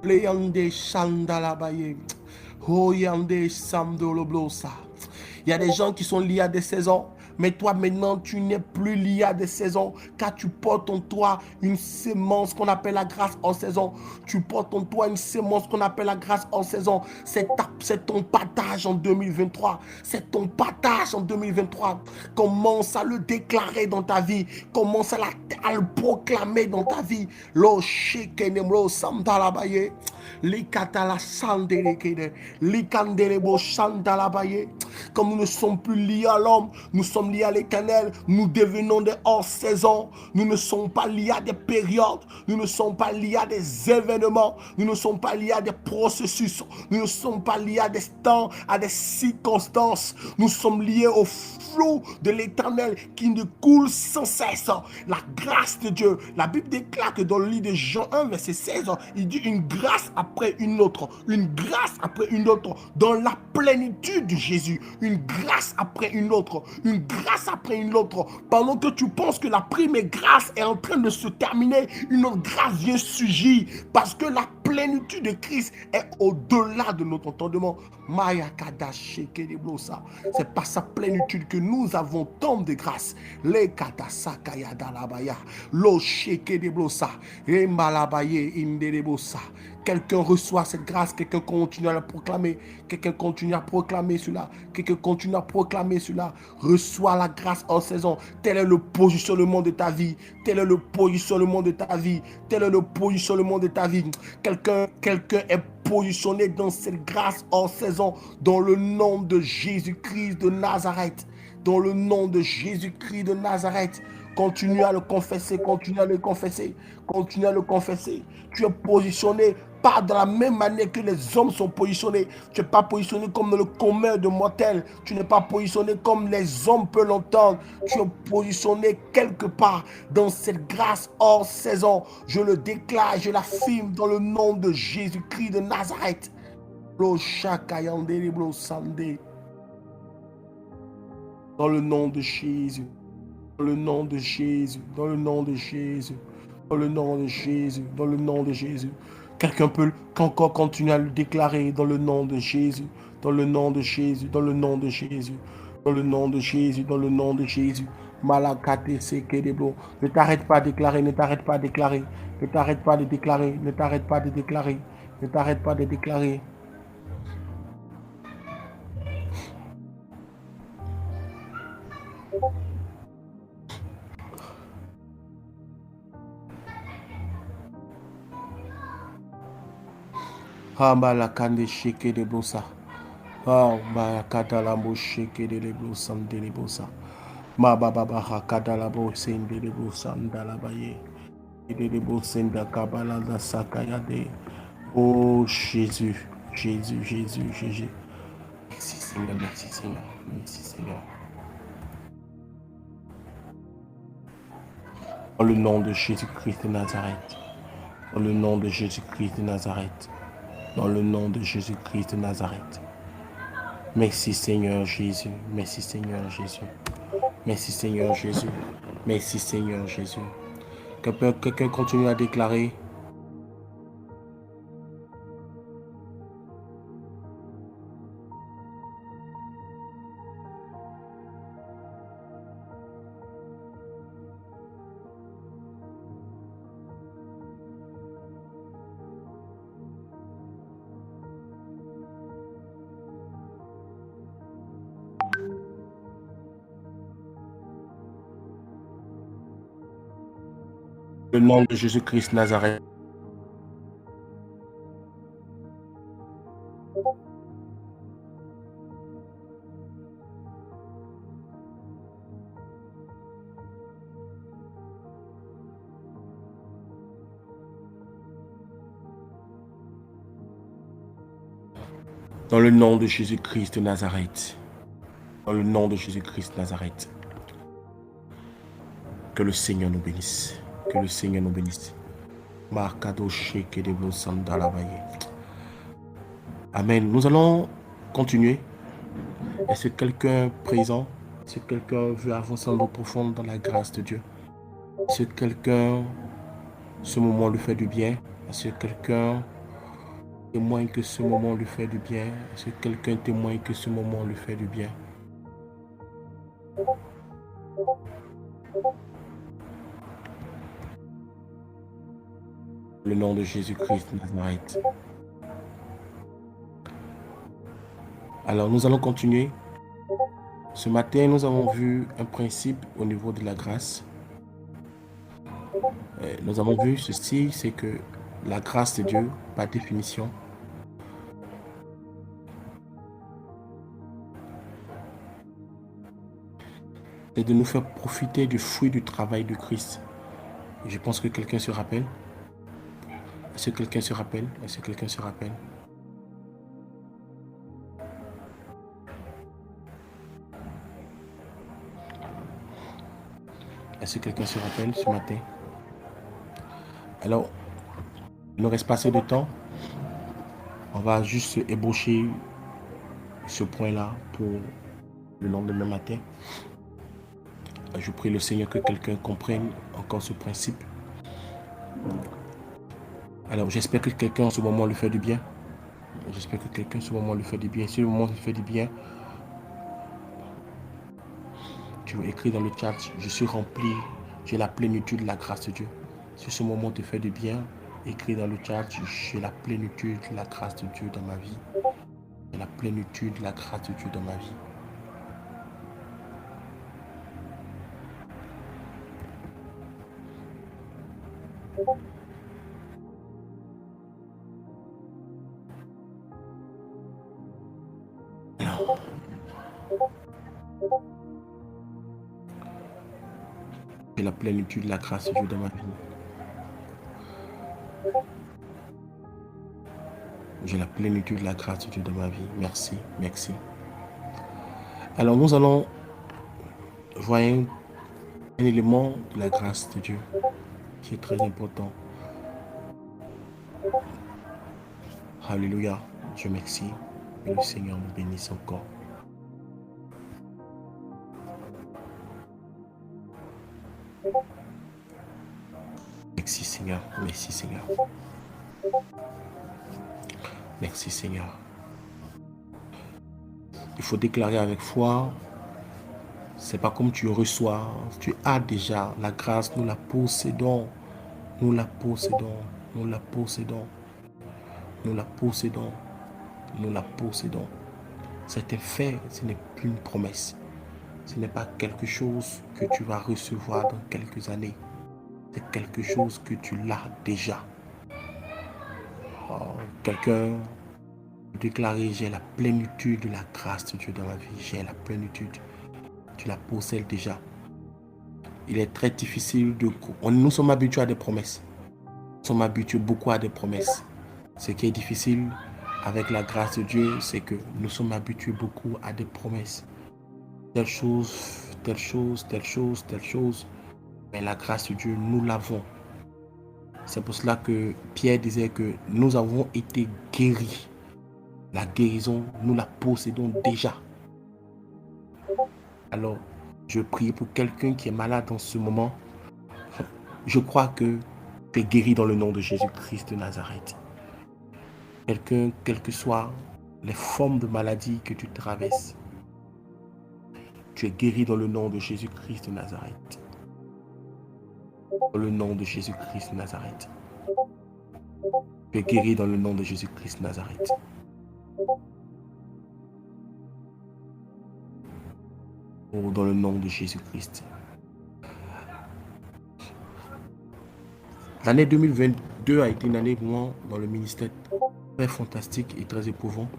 Playande sandalabaye hoyande samdoloblosa. Il y a des gens qui sont liés à des saisons. Mais toi maintenant, tu n'es plus lié à des saisons, car tu portes en toi une sémence qu'on appelle la grâce en saison. Tu portes en toi une sémence qu'on appelle la grâce en saison. C'est ton partage en 2023. C'est ton partage en 2023. Commence à le déclarer dans ta vie. Commence à le proclamer dans ta vie. Lo shekenemro samdalabaye. Comme nous ne sommes plus liés à l'homme, nous sommes liés à l'Éternel. Nous devenons des hors-saison. Nous ne sommes pas liés à des périodes. Nous ne sommes pas liés à des événements. Nous ne sommes pas liés à des processus. Nous ne sommes pas liés à des temps, à des circonstances. Nous sommes liés au flot de l'Éternel qui ne coule sans cesse. La grâce de Dieu. La Bible déclare que dans le livre de Jean 1, verset 16, il dit une grâce après une autre. Une grâce après une autre. Dans la plénitude de Jésus. Une grâce après une autre. Une grâce après une autre. Pendant que tu penses que la première grâce est en train de se terminer, une autre grâce vient surgir. Parce que la plénitude de Christ est au-delà de notre entendement. Maya kadasheke de blosa. C'est par sa plénitude que nous avons tant de grâce. Les kadasaka yadalabaya. Lo sheke de blosa. Embalabaye indedebosa. Quelqu'un reçoit cette grâce, quelqu'un continue à la proclamer, quelqu'un continue à proclamer cela, quelqu'un continue à proclamer cela. Reçois la grâce en saison. Tel est le positionnement de ta vie. Tel est le positionnement de ta vie. Tel est le positionnement de ta vie. Quelqu'un est positionné dans cette grâce en saison, dans le nom de Jésus-Christ de Nazareth. Dans le nom de Jésus-Christ de Nazareth. Continue à le confesser, continue à le confesser, continue à le confesser. Tu es positionné pas de la même manière que les hommes sont positionnés. Tu n'es pas positionné comme dans le commun de mortels. Tu n'es pas positionné comme les hommes peuvent l'entendre. Tu es positionné quelque part dans cette grâce hors saison. Je le déclare, je l'affirme dans le nom de Jésus-Christ de Nazareth. Dans le nom de Jésus. Dans le nom de Jésus, dans le nom de Jésus, dans le nom de Jésus, dans le nom de Jésus. Quelqu'un peut encore continuer à le déclarer dans le nom de Jésus, dans le nom de Jésus, dans le nom de Jésus, dans le nom de Jésus, dans le nom de Jésus. Malakate sekedebo. Ne t'arrête pas de déclarer, ne t'arrête pas de déclarer, ne t'arrête pas de déclarer, ne t'arrête pas de déclarer, ne t'arrête pas de déclarer. Hamba kande sheke de bosa. Ah, ma katalambo sheke de bosa de bosa. Ma baba ha katalabo sende de bosa ndalabaye. De bosa nda kabala da sakayade. Oh Jésus, Jésus, Jésus, Jésus. Merci Seigneur, merci Seigneur, merci Seigneur. Dans le nom de Jésus-Christ de Nazareth. Dans le nom de Jésus-Christ de Nazareth. Dans le nom de Jésus-Christ de Nazareth. Merci Seigneur Jésus. Merci Seigneur Jésus. Merci Seigneur Jésus. Merci Seigneur Jésus. Quelqu'un continue à déclarer. Le nom de Jésus-Christ Nazareth. Dans le nom de Jésus-Christ de Nazareth. Dans le nom de Jésus-Christ de Nazareth. Que le Seigneur nous bénisse. Que le Seigneur nous bénisse. Amen. Nous allons continuer. Est-ce que quelqu'un présent, est-ce que quelqu'un veut avancer en eau profonde dans la grâce de Dieu? Est-ce que quelqu'un, ce moment lui fait du bien? Est-ce que quelqu'un témoigne que ce moment lui fait du bien? Est-ce que quelqu'un témoigne que ce moment lui fait du bien? Le nom de Jésus-Christ de Nazareth. Alors, nous allons continuer. Ce matin, nous avons vu un principe au niveau de la grâce. Nous avons vu ceci, c'est que la grâce de Dieu, par définition, c'est de nous faire profiter du fruit du travail de Christ. Et je pense que quelqu'un se rappelle. Est-ce que quelqu'un se rappelle? Est-ce que quelqu'un se rappelle? Est-ce que quelqu'un se rappelle ce matin? Alors, il ne reste pas assez de temps. On va juste ébaucher ce point-là pour le lendemain matin. Je prie le Seigneur que quelqu'un comprenne encore ce principe. Alors, j'espère que quelqu'un en ce moment lui fait du bien. J'espère que quelqu'un en ce moment lui fait du bien. Si le moment lui fait du bien, tu écris dans le chat, je suis rempli, j'ai la plénitude de la grâce de Dieu. Si ce moment te fait du bien, écris dans le chat, j'ai la plénitude de la grâce de Dieu dans ma vie. J'ai la plénitude de la grâce de Dieu dans ma vie. Alors, j'ai la plénitude de la grâce de Dieu dans ma vie. J'ai la plénitude de la grâce de Dieu dans ma vie. Merci, merci. Alors nous allons voir un élément de la grâce de Dieu qui est très important. Alléluia. Je merci. Et le Seigneur nous bénisse encore. Merci Seigneur. Merci Seigneur. Merci Seigneur. Il faut déclarer avec foi. C'est pas comme tu reçois. Tu as déjà la grâce. Nous la possédons. Nous la possédons. Nous la possédons. Nous la possédons. Nous la possédons. C'était fait. Ce n'est plus une promesse. Ce n'est pas quelque chose que tu vas recevoir dans quelques années. C'est quelque chose que tu l'as déjà. Quelqu'un déclarer, j'ai la plénitude de la grâce de Dieu dans ma vie. J'ai la plénitude. Tu la possèdes déjà. Il est très difficile de... Nous sommes habitués à des promesses. Nous sommes habitués beaucoup à des promesses. Ce qui est difficile avec la grâce de Dieu, c'est que nous sommes habitués beaucoup à des promesses. Telle chose, telle chose, telle chose, telle chose. Mais la grâce de Dieu, nous l'avons. C'est pour cela que Pierre disait que nous avons été guéris. La guérison, nous la possédons déjà. Alors, je prie pour quelqu'un qui est malade en ce moment. Je crois que tu es guéri dans le nom de Jésus-Christ de Nazareth. Quelqu'un, quelles que soient les formes de maladie que tu traverses, tu es guéri dans le nom de Jésus-Christ de Nazareth. Dans le nom de Jésus-Christ de Nazareth. Tu es guéri dans le nom de Jésus-Christ de Nazareth. Oh, dans le nom de Jésus-Christ. L'année 2022 a été une année pour moi dans le ministère très fantastique et très éprouvant,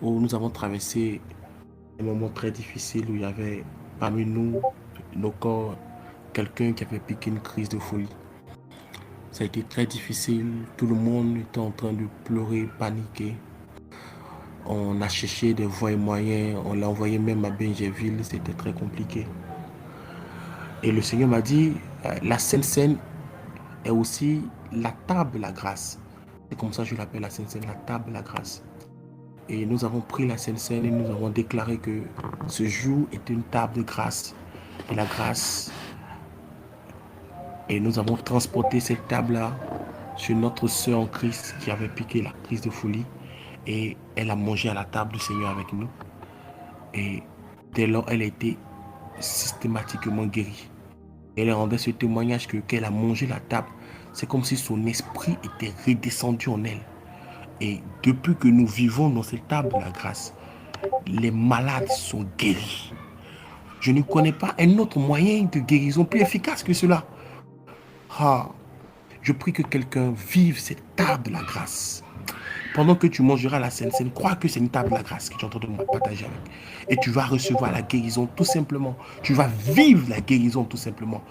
où nous avons traversé des moments très difficiles, où il y avait parmi nous, nos corps, quelqu'un qui avait piqué une crise de folie. Ça a été très difficile, tout le monde était en train de pleurer, paniquer. On a cherché des voies et moyens, on l'a envoyé même à Benjerville, c'était très compliqué. Et le Seigneur m'a dit, la Sainte Seine est aussi la table de la grâce. C'est comme ça que je l'appelle, la Sainte Seine, la table de la grâce. Et nous avons pris la Sainte Seine et nous avons déclaré que ce jour était une table de grâce. Et la grâce, et nous avons transporté cette table-là sur notre sœur en Christ qui avait piqué la crise de folie. Et elle a mangé à la table du Seigneur avec nous. Et dès lors, elle a été systématiquement guérie. Elle rendait ce témoignage qu'elle a mangé la table. C'est comme si son esprit était redescendu en elle. Et depuis que nous vivons dans cette table de la grâce, les malades sont guéris. Je ne connais pas un autre moyen de guérison plus efficace que cela. Je prie que quelqu'un vive cette table de la grâce. Pendant que tu mangeras la Sainte Seine, crois que c'est une table de la grâce que tu es en train de partager avec. Et tu vas recevoir la guérison tout simplement. Tu vas vivre la guérison tout simplement.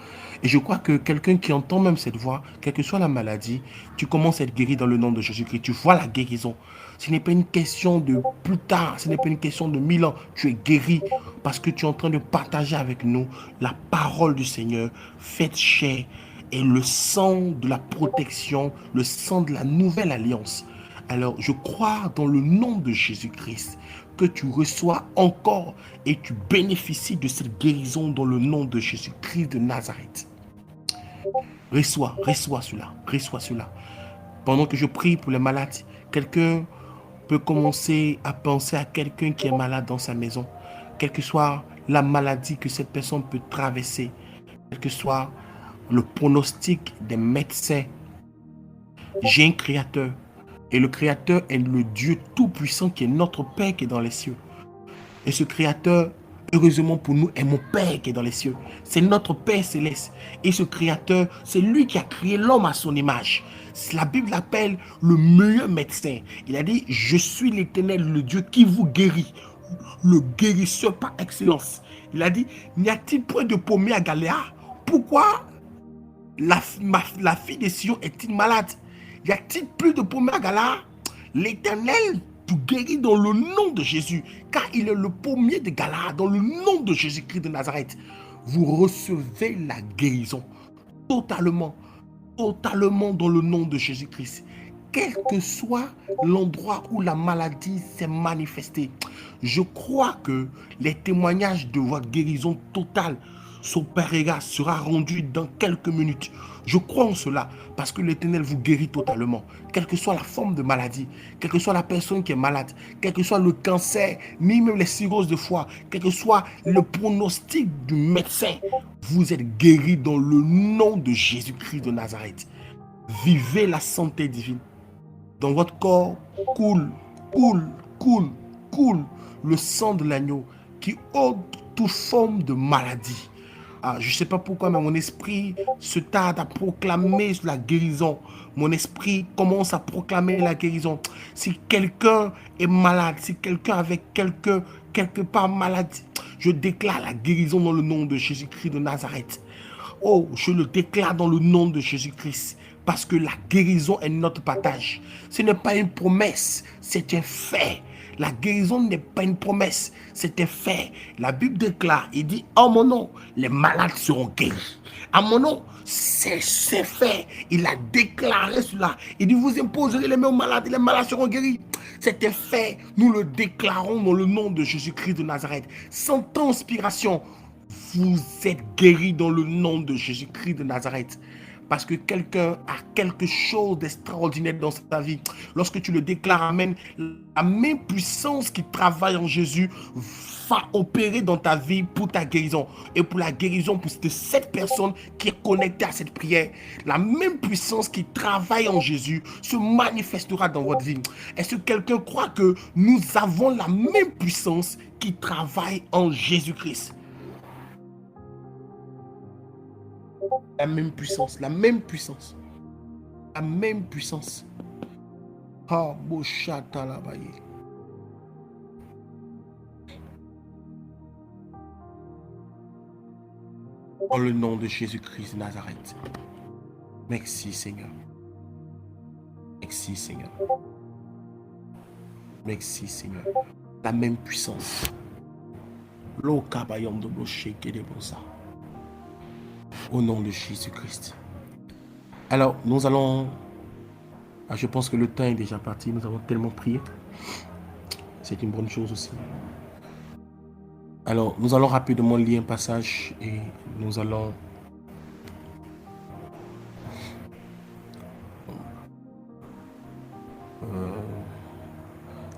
Et je crois que quelqu'un qui entend même cette voix, quelle que soit la maladie, tu commences à être guéri dans le nom de Jésus-Christ. Tu vois la guérison. Ce n'est pas une question de plus tard, ce n'est pas une question de 1000 ans. Tu es guéri parce que tu es en train de partager avec nous la parole du Seigneur faite chair et le sang de la protection, le sang de la nouvelle alliance. Alors, je crois dans le nom de Jésus-Christ que tu reçois encore et tu bénéficies de cette guérison dans le nom de Jésus-Christ de Nazareth. Reçois cela, reçois cela. Pendant que je prie pour les malades, quelqu'un peut commencer à penser à quelqu'un qui est malade dans sa maison, quelle que soit la maladie que cette personne peut traverser, quel que soit le pronostic des médecins. J'ai un créateur. Et le créateur est le Dieu tout-puissant qui est notre Père qui est dans les cieux. Et ce créateur, heureusement pour nous, est mon Père qui est dans les cieux. C'est notre Père céleste. Et ce créateur, c'est lui qui a créé l'homme à son image. La Bible l'appelle le meilleur médecin. Il a dit, je suis l'Éternel, le Dieu qui vous guérit. Le guérisseur par excellence. Il a dit, n'y a-t-il point de pommier à Galéa? Pourquoi la fille de Sion est-il malade? Y a-t-il plus de pommier à Galéa? L'Éternel vous guérit dans le nom de Jésus, car il est le pommier de Galéa, dans le nom de Jésus-Christ de Nazareth. Vous recevez la guérison totalement dans le nom de Jésus-Christ. Quel que soit l'endroit où la maladie s'est manifestée, je crois que les témoignages de votre guérison totale sera rendu dans quelques minutes. Je crois en cela parce que l'Éternel vous guérit totalement. Quelle que soit la forme de maladie, quelle que soit la personne qui est malade, quel que soit le cancer, ni même les cirrhoses de foie, quel que soit le pronostic du médecin, vous êtes guéri dans le nom de Jésus-Christ de Nazareth. Vivez la santé divine. Dans votre corps coule le sang de l'agneau qui ôte toute forme de maladie. Je ne sais pas pourquoi, mais mon esprit se tarde à proclamer la guérison. Mon esprit commence à proclamer la guérison. Si quelqu'un est malade, si quelqu'un avec quelque part malade, je déclare la guérison dans le nom de Jésus-Christ de Nazareth. Oh, je le déclare dans le nom de Jésus-Christ. Parce que la guérison est notre partage. Ce n'est pas une promesse, c'est un fait. La guérison n'est pas une promesse, c'est un fait. La Bible déclare, il dit, en mon nom, les malades seront guéris. À mon nom, c'est fait. Il a déclaré cela. Il dit, vous imposerez les mains aux malades et les malades seront guéris. C'est un fait. Nous le déclarons dans le nom de Jésus-Christ de Nazareth. Sans transpiration, vous êtes guéris dans le nom de Jésus-Christ de Nazareth. Parce que quelqu'un a quelque chose d'extraordinaire dans sa vie. Lorsque tu le déclares, amen, la même puissance qui travaille en Jésus va opérer dans ta vie pour ta guérison. Et pour la guérison de cette personne qui est connectée à cette prière. La même puissance qui travaille en Jésus se manifestera dans votre vie. Est-ce que quelqu'un croit que nous avons la même puissance qui travaille en Jésus-Christ? La même puissance, la même puissance. La même puissance. Ah, bochata la baye. Dans le nom de Jésus-Christ de Nazareth. Merci Seigneur. Merci Seigneur. Merci Seigneur. La même puissance. L'eau kabayom de bloché qui est de bon ça. Au nom de Jésus-Christ. Alors, nous allons... je pense que le temps est déjà parti. Nous avons tellement prié. C'est une bonne chose aussi. Alors, nous allons rapidement lire un passage et nous allons...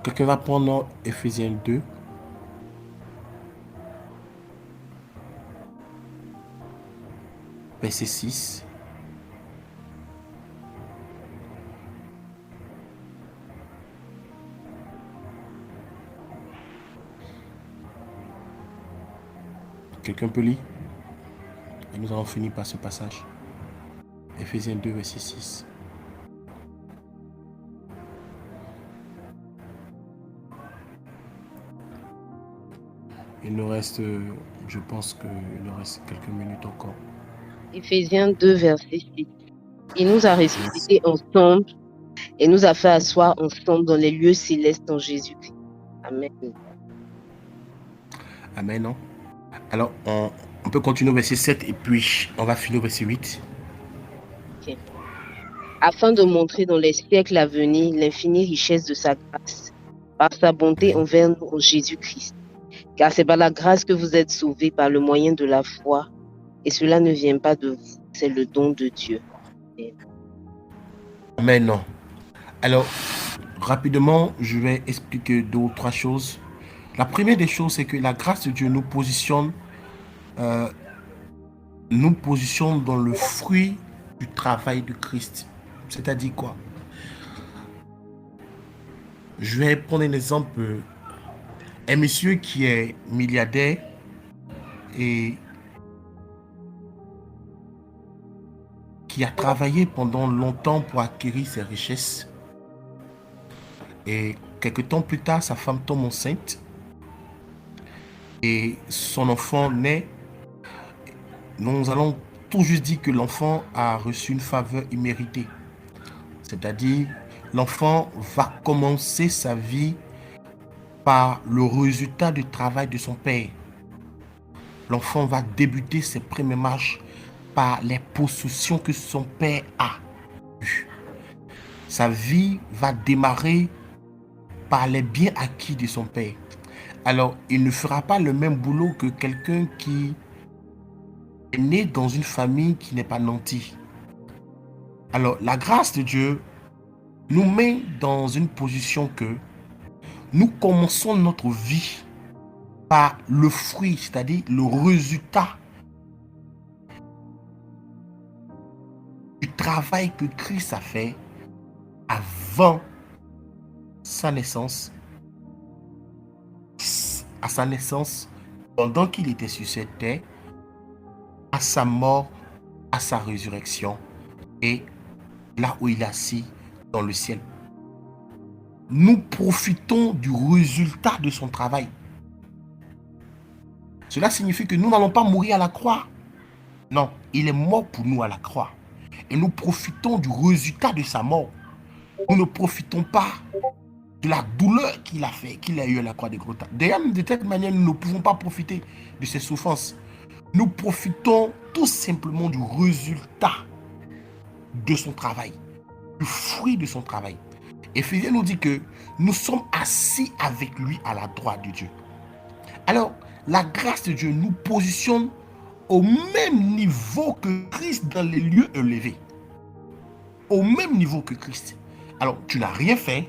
Quelqu'un va prendre Ephésiens 2. Verset 6. Quelqu'un peut lire? Et nous allons finir par ce passage. Ephésiens 2, verset 6. Il nous reste, je pense qu'il nous reste quelques minutes encore. Ephésiens 2, verset 6. Il nous a ressuscités ensemble et nous a fait asseoir ensemble dans les lieux célestes en Jésus-Christ. Amen. Amen, non? Alors, on peut continuer au verset 7 et puis on va finir au verset 8. Okay. Afin de montrer dans les siècles à venir l'infinie richesse de sa grâce, par sa bonté envers nous en Jésus-Christ. Car c'est par la grâce que vous êtes sauvés par le moyen de la foi. Et cela ne vient pas de vous, c'est le don de Dieu. Amen. Non. Alors, rapidement, je vais expliquer 2 ou 3 choses. La première des choses, c'est que la grâce de Dieu nous positionne dans le fruit du travail de Christ. C'est-à-dire quoi? Je vais prendre un exemple. Un monsieur qui est milliardaire et qui a travaillé pendant longtemps pour acquérir ses richesses. Et quelques temps plus tard, sa femme tombe enceinte et son enfant naît. Nous allons tout juste dire que l'enfant a reçu une faveur imméritée. C'est-à-dire, l'enfant va commencer sa vie par le résultat du travail de son père. L'enfant va débuter ses premières marches par les possessions que son père a eues. Sa vie va démarrer par les biens acquis de son père. Alors, il ne fera pas le même boulot que quelqu'un qui est né dans une famille qui n'est pas nantie. Alors, la grâce de Dieu nous met dans une position que nous commençons notre vie par le fruit, c'est-à-dire le résultat du travail que Christ a fait avant sa naissance, à sa naissance, pendant qu'il était sur cette terre, à sa mort, à sa résurrection et là où il est assis dans le ciel. Nous profitons du résultat de son travail. Cela signifie que nous n'allons pas mourir à la croix. Non, il est mort pour nous à la croix. Et nous profitons du résultat de sa mort. Nous ne profitons pas de la douleur qu'il a fait, qu'il a eu à la croix de Golgotha. D'ailleurs, de cette manière, nous ne pouvons pas profiter de ses souffrances. Nous profitons tout simplement du résultat de son travail, du fruit de son travail. Éphésiens nous dit que nous sommes assis avec lui à la droite de Dieu. Alors, la grâce de Dieu nous positionne au même niveau que Christ dans les lieux élevés. Au même niveau que Christ. Alors, tu n'as rien fait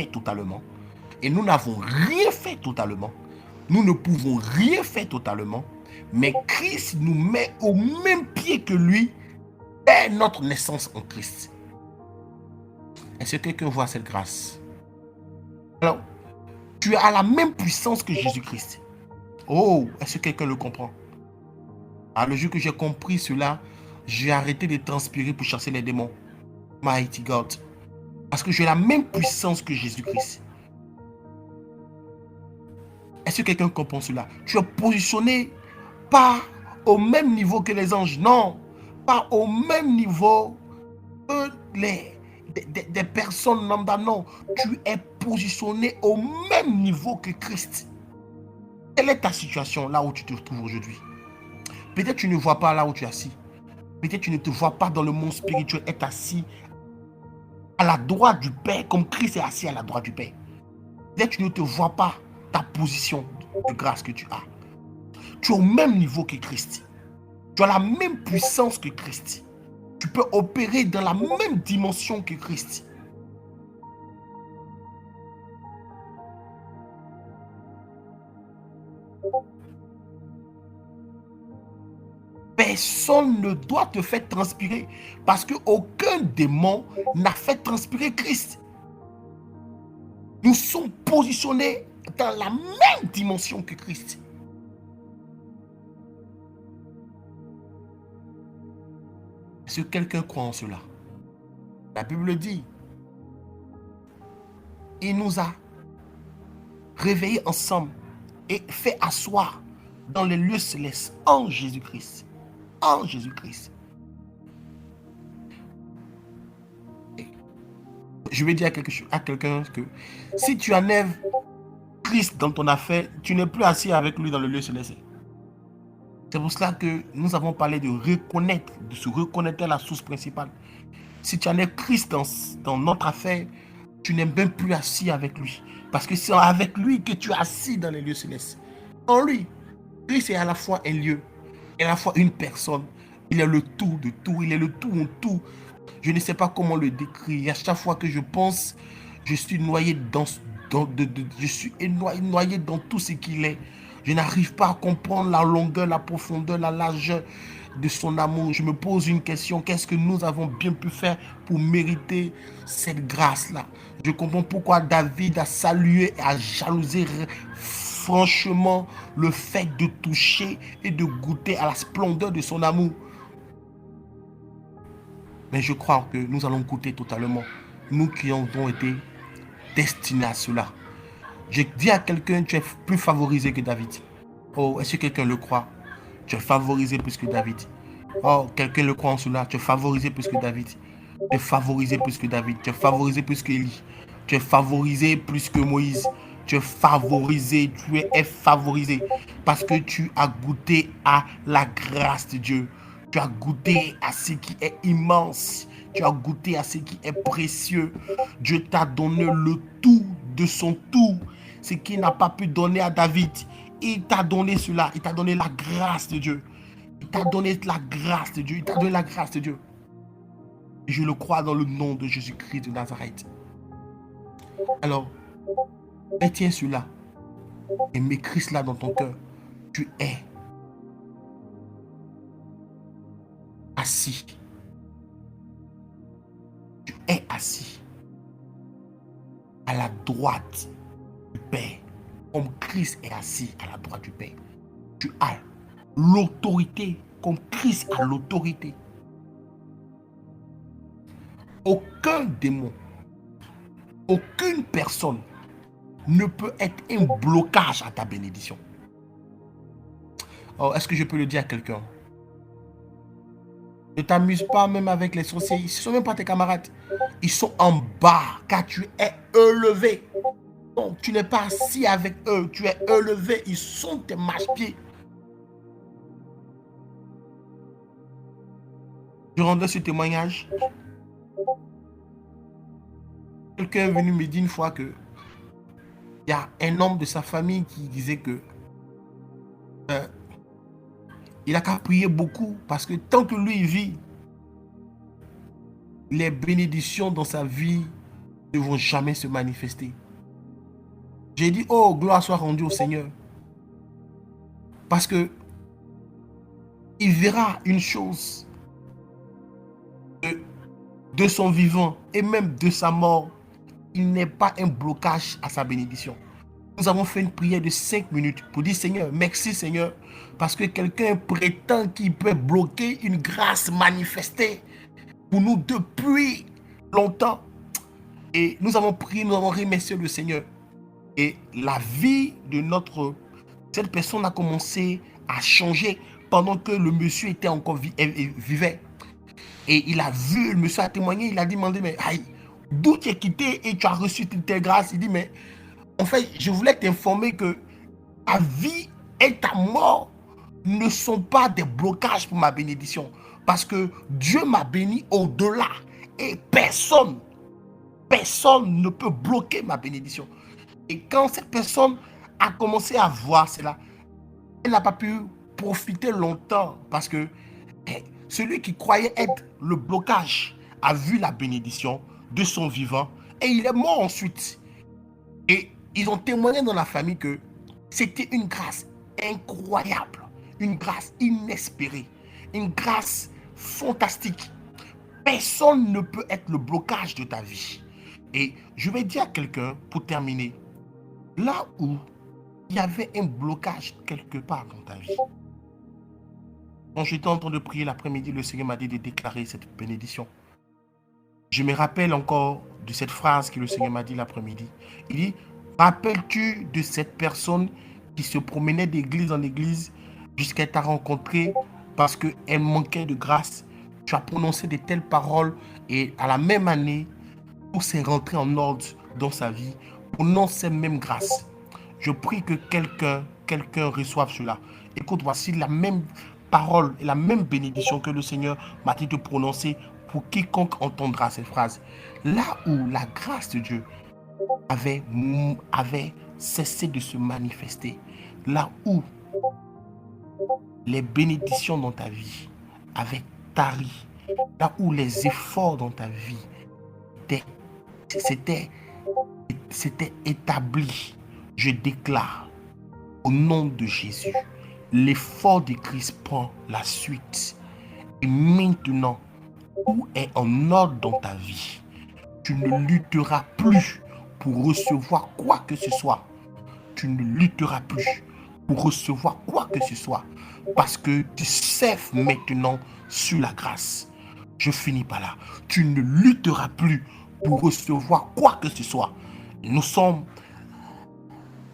totalement. Et nous n'avons rien fait totalement. Nous ne pouvons rien faire totalement. Mais Christ nous met au même pied que lui dès notre naissance en Christ. Est-ce que quelqu'un voit cette grâce? Alors, tu as la même puissance que Jésus-Christ. Oh, est-ce que quelqu'un le comprend? Le jour que j'ai compris cela, j'ai arrêté de transpirer pour chasser les démons. Mighty God. Parce que j'ai la même puissance que Jésus-Christ. Est-ce que quelqu'un comprend cela? Tu es positionné pas au même niveau que les anges. Non, pas au même niveau que des personnes lambda. Non, tu es positionné au même niveau que Christ. Quelle est ta situation là où tu te trouves aujourd'hui? Peut-être tu ne vois pas là où tu es assis. Peut-être tu ne te vois pas dans le monde spirituel être assis à la droite du Père comme Christ est assis à la droite du Père. Peut-être tu ne te vois pas ta position de grâce que tu as. Tu es au même niveau que Christ. Tu as la même puissance que Christ. Tu peux opérer dans la même dimension que Christ. Personne ne doit te faire transpirer parce qu'aucun démon n'a fait transpirer Christ. Nous sommes positionnés dans la même dimension que Christ. Est-ce que quelqu'un croit en cela? La Bible dit, il nous a réveillés ensemble et fait asseoir dans les lieux célestes en Jésus-Christ. En Jésus-Christ. Je vais dire à quelqu'un que si tu enlèves Christ dans ton affaire, tu n'es plus assis avec lui dans le lieu céleste. C'est pour cela que nous avons parlé de reconnaître, de se reconnecter à la source principale. Si tu enlèves Christ dans notre affaire, tu n'es même plus assis avec lui. Parce que c'est avec lui que tu es assis dans les lieux célestes. En lui, Christ est à la fois un lieu, et à la fois une personne. Il est le tout de tout, il est le tout en tout. Je ne sais pas comment le décrire. À chaque fois que je pense, je suis noyé je suis noyé dans tout ce qu'il est. Je n'arrive pas à comprendre la longueur, la profondeur, la largeur de son amour. Je me pose une question. Qu'est-ce que nous avons bien pu faire pour mériter cette grâce-là? Je comprends pourquoi David a salué et a jalousé franchement le fait de toucher et de goûter à la splendeur de son amour. Mais je crois que nous allons goûter totalement. Nous qui avons été destinés à cela. Je dis à quelqu'un, tu es plus favorisé que David. Oh, est-ce que quelqu'un le croit? Tu es favorisé plus que David. Oh, quelqu'un le croit en cela. Tu es favorisé plus que David. Tu es favorisé plus que David. Tu es favorisé plus que Élie. Tu es favorisé plus que Moïse. Tu es favorisé. Tu es favorisé. Parce que tu as goûté à la grâce de Dieu. Tu as goûté à ce qui est immense. Tu as goûté à ce qui est précieux. Dieu t'a donné le tout de son tout. Ce qu'il n'a pas pu donner à David. Il t'a donné cela. Il t'a donné la grâce de Dieu. Il t'a donné la grâce de Dieu. Il t'a donné la grâce de Dieu. Et je le crois dans le nom de Jésus-Christ de Nazareth. Alors, retiens cela. Et m'écris cela dans ton cœur. Tu es assis. Tu es assis à la droite du Père. Comme Christ est assis à la droite du Père. Tu as l'autorité comme Christ a l'autorité. Aucun démon, aucune personne ne peut être un blocage à ta bénédiction. Oh, est-ce que je peux le dire à quelqu'un? Ne t'amuse pas même avec les sorciers. Ils ne sont même pas tes camarades. Ils sont en bas car tu es élevé. Donc, tu n'es pas assis avec eux. Tu es élevé. Ils sont tes marchepieds. Je rendais ce témoignage. Quelqu'un est venu me dire une fois que il y a un homme de sa famille qui disait que il a qu'à prier beaucoup parce que tant que lui vit, les bénédictions dans sa vie ne vont jamais se manifester. J'ai dit, oh, gloire soit rendue au Seigneur. Parce que il verra une chose de son vivant et même de sa mort. Il n'est pas un blocage à sa bénédiction. Nous avons fait une prière de 5 minutes pour dire Seigneur, merci Seigneur, parce que quelqu'un prétend qu'il peut bloquer une grâce manifestée pour nous depuis longtemps. Et nous avons prié, nous avons remercié le Seigneur. Et la vie de cette personne a commencé à changer pendant que le monsieur était encore vivait. Et il a vu, le monsieur a témoigné, il a demandé, mais aïe, d'où tu es quitté et tu as reçu toute tes grâces. Il dit, mais en fait, je voulais t'informer que ta vie et ta mort ne sont pas des blocages pour ma bénédiction. Parce que Dieu m'a béni au-delà. Et personne ne peut bloquer ma bénédiction. Et quand cette personne a commencé à voir cela, elle n'a pas pu profiter longtemps. Parce que celui qui croyait être le blocage a vu la bénédiction de son vivant. Et il est mort ensuite. Et ils ont témoigné dans la famille que c'était une grâce incroyable, une grâce inespérée, une grâce fantastique. Personne ne peut être le blocage de ta vie. Et je vais dire à quelqu'un, pour terminer, là où il y avait un blocage quelque part dans ta vie, quand j'étais en train de prier l'après-midi, le Seigneur m'a dit de déclarer cette bénédiction. Je me rappelle encore de cette phrase que le Seigneur m'a dit l'après-midi. Il dit, rappelles-tu de cette personne qui se promenait d'église en église jusqu'à t'a rencontré parce qu'elle manquait de grâce? Tu as prononcé de telles paroles et à la même année, tout s'est rentré en ordre dans sa vie. Prononce ces mêmes grâces. Je prie que quelqu'un reçoive cela. Écoute, voici la même parole et la même bénédiction que le Seigneur m'a dit de prononcer pour quiconque entendra cette phrase. Là où la grâce de Dieu avait cessé de se manifester, là où les bénédictions dans ta vie avaient tari, là où les efforts dans ta vie c'était établi, je déclare au nom de Jésus, l'effort de Christ prend la suite. Et maintenant, tout est en ordre dans ta vie. Tu ne lutteras plus pour recevoir quoi que ce soit. Tu ne lutteras plus pour recevoir quoi que ce soit. Parce que tu serves maintenant sur la grâce. Je finis par là. Tu ne lutteras plus pour recevoir quoi que ce soit.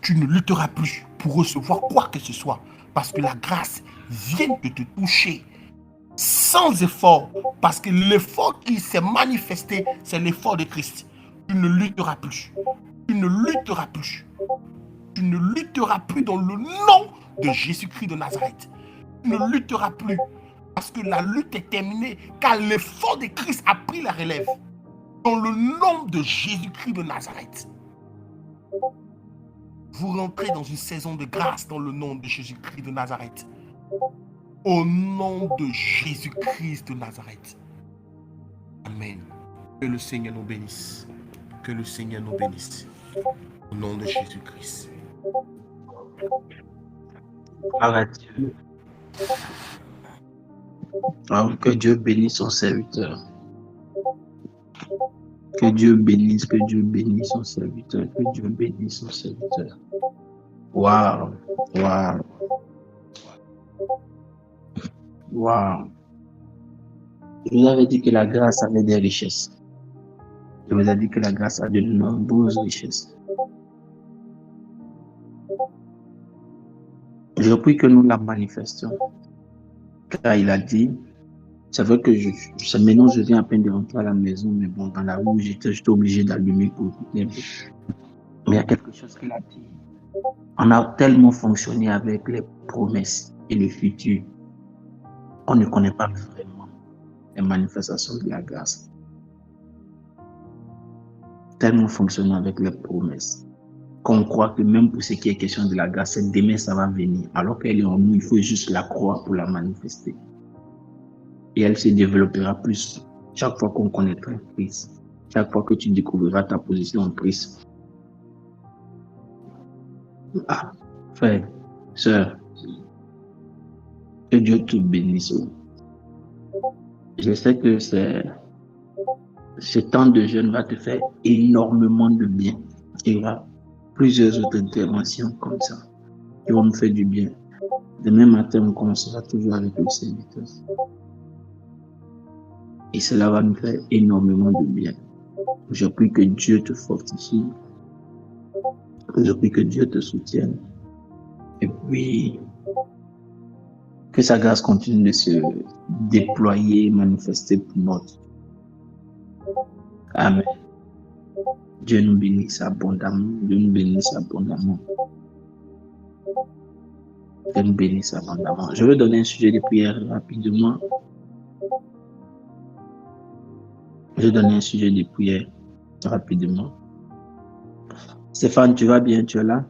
Tu ne lutteras plus pour recevoir quoi que ce soit. Parce que la grâce vient de te toucher sans effort. Parce que l'effort qui s'est manifesté, c'est l'effort de Christ. Tu ne lutteras plus. Tu ne lutteras plus. Tu ne lutteras plus dans le nom de Jésus-Christ de Nazareth. Tu ne lutteras plus. Parce que la lutte est terminée. Car l'effort de Christ a pris la relève. Dans le nom de Jésus-Christ de Nazareth. Vous rentrez dans une saison de grâce dans le nom de Jésus-Christ de Nazareth. Au nom de Jésus-Christ de Nazareth. Amen. Que le Seigneur nous bénisse. Que le Seigneur nous bénisse. Au nom de Jésus-Christ. Gloire à Dieu. Que Dieu bénisse son serviteur. Que Dieu bénisse son serviteur. Que Dieu bénisse son serviteur. Waouh, waouh, waouh. Je vous avais dit que la grâce avait des richesses. Je vous ai dit que la grâce a de nombreuses richesses. Je prie que nous la manifestions. Car il a dit, c'est vrai que maintenant je viens à peine de rentrer à la maison, mais bon, dans la rue, j'étais obligé d'allumer pour écouter. Mais il y a quelque chose qu'il a dit. On a tellement fonctionné avec les promesses et le futur qu'on ne connaît pas vraiment les manifestations de la grâce. Tellement fonctionné avec les promesses qu'on croit que même pour ce qui est question de la grâce, demain ça va venir. Alors qu'elle est en nous, il faut juste la croire pour la manifester. Et elle se développera plus chaque fois qu'on connaîtra Christ. Chaque fois que tu découvriras ta position en Christ. Ah, frère, sœur, que Dieu te bénisse. Je sais que ce temps de jeûne va te faire énormément de bien. Il y aura plusieurs autres interventions comme ça qui vont nous faire du bien. Demain matin, on commencera toujours avec le serviteur. Et cela va nous faire énormément de bien. Je prie que Dieu te fortifie. Je prie que Dieu te soutienne. Et puis, que sa grâce continue de se déployer, manifester pour notre. Amen. Dieu nous bénisse abondamment. Dieu nous bénisse abondamment. Dieu nous bénisse abondamment. Je vais donner un sujet de prière rapidement. Je vais donner un sujet de prière rapidement. Stéphane, tu vas bien? Tu es là?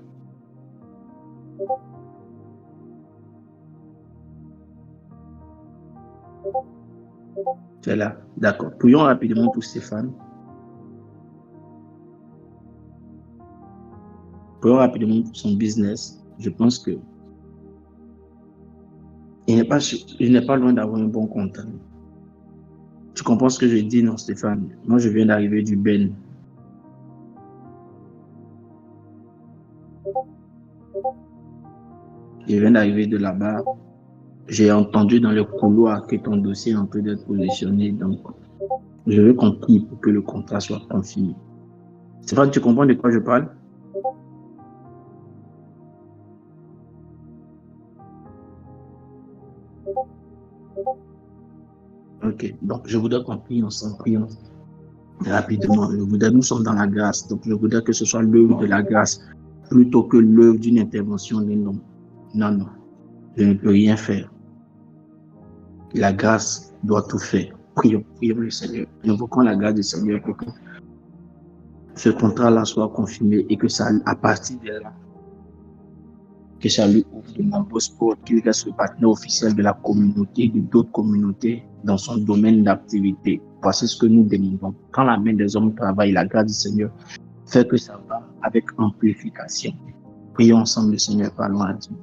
Tu es là? D'accord. Prions rapidement pour Stéphane. Prions rapidement pour son business. Je pense que il n'est pas loin d'avoir un bon contrat. Tu comprends ce que je dis, non, Stéphane? Moi, je viens d'arriver du Ben. Je viens d'arriver de là-bas. J'ai entendu dans le couloir que ton dossier est en train d'être positionné. Donc, je veux qu'on prie pour que le contrat soit confirmé. Stéphane, tu comprends de quoi je parle? Ok, donc je voudrais qu'on prie ensemble, prions rapidement. Nous sommes dans la grâce, donc je voudrais que ce soit l'œuvre de la grâce plutôt que l'œuvre d'une intervention d'un homme. Non, je ne peux rien faire. La grâce doit tout faire. Prions le Seigneur. Invoquons la grâce du Seigneur pour que ce contrat-là soit confirmé et que ça, à partir de là, que ça lui ouvre de nombreuses portes, qu'il reste le partenaire officiel de la communauté, de d'autres communautés dans son domaine d'activité. Voici ce que nous demandons. Quand la main des hommes travaille, la grâce du Seigneur fait que ça va avec amplification. Prions ensemble, le Seigneur, parlons à Dieu.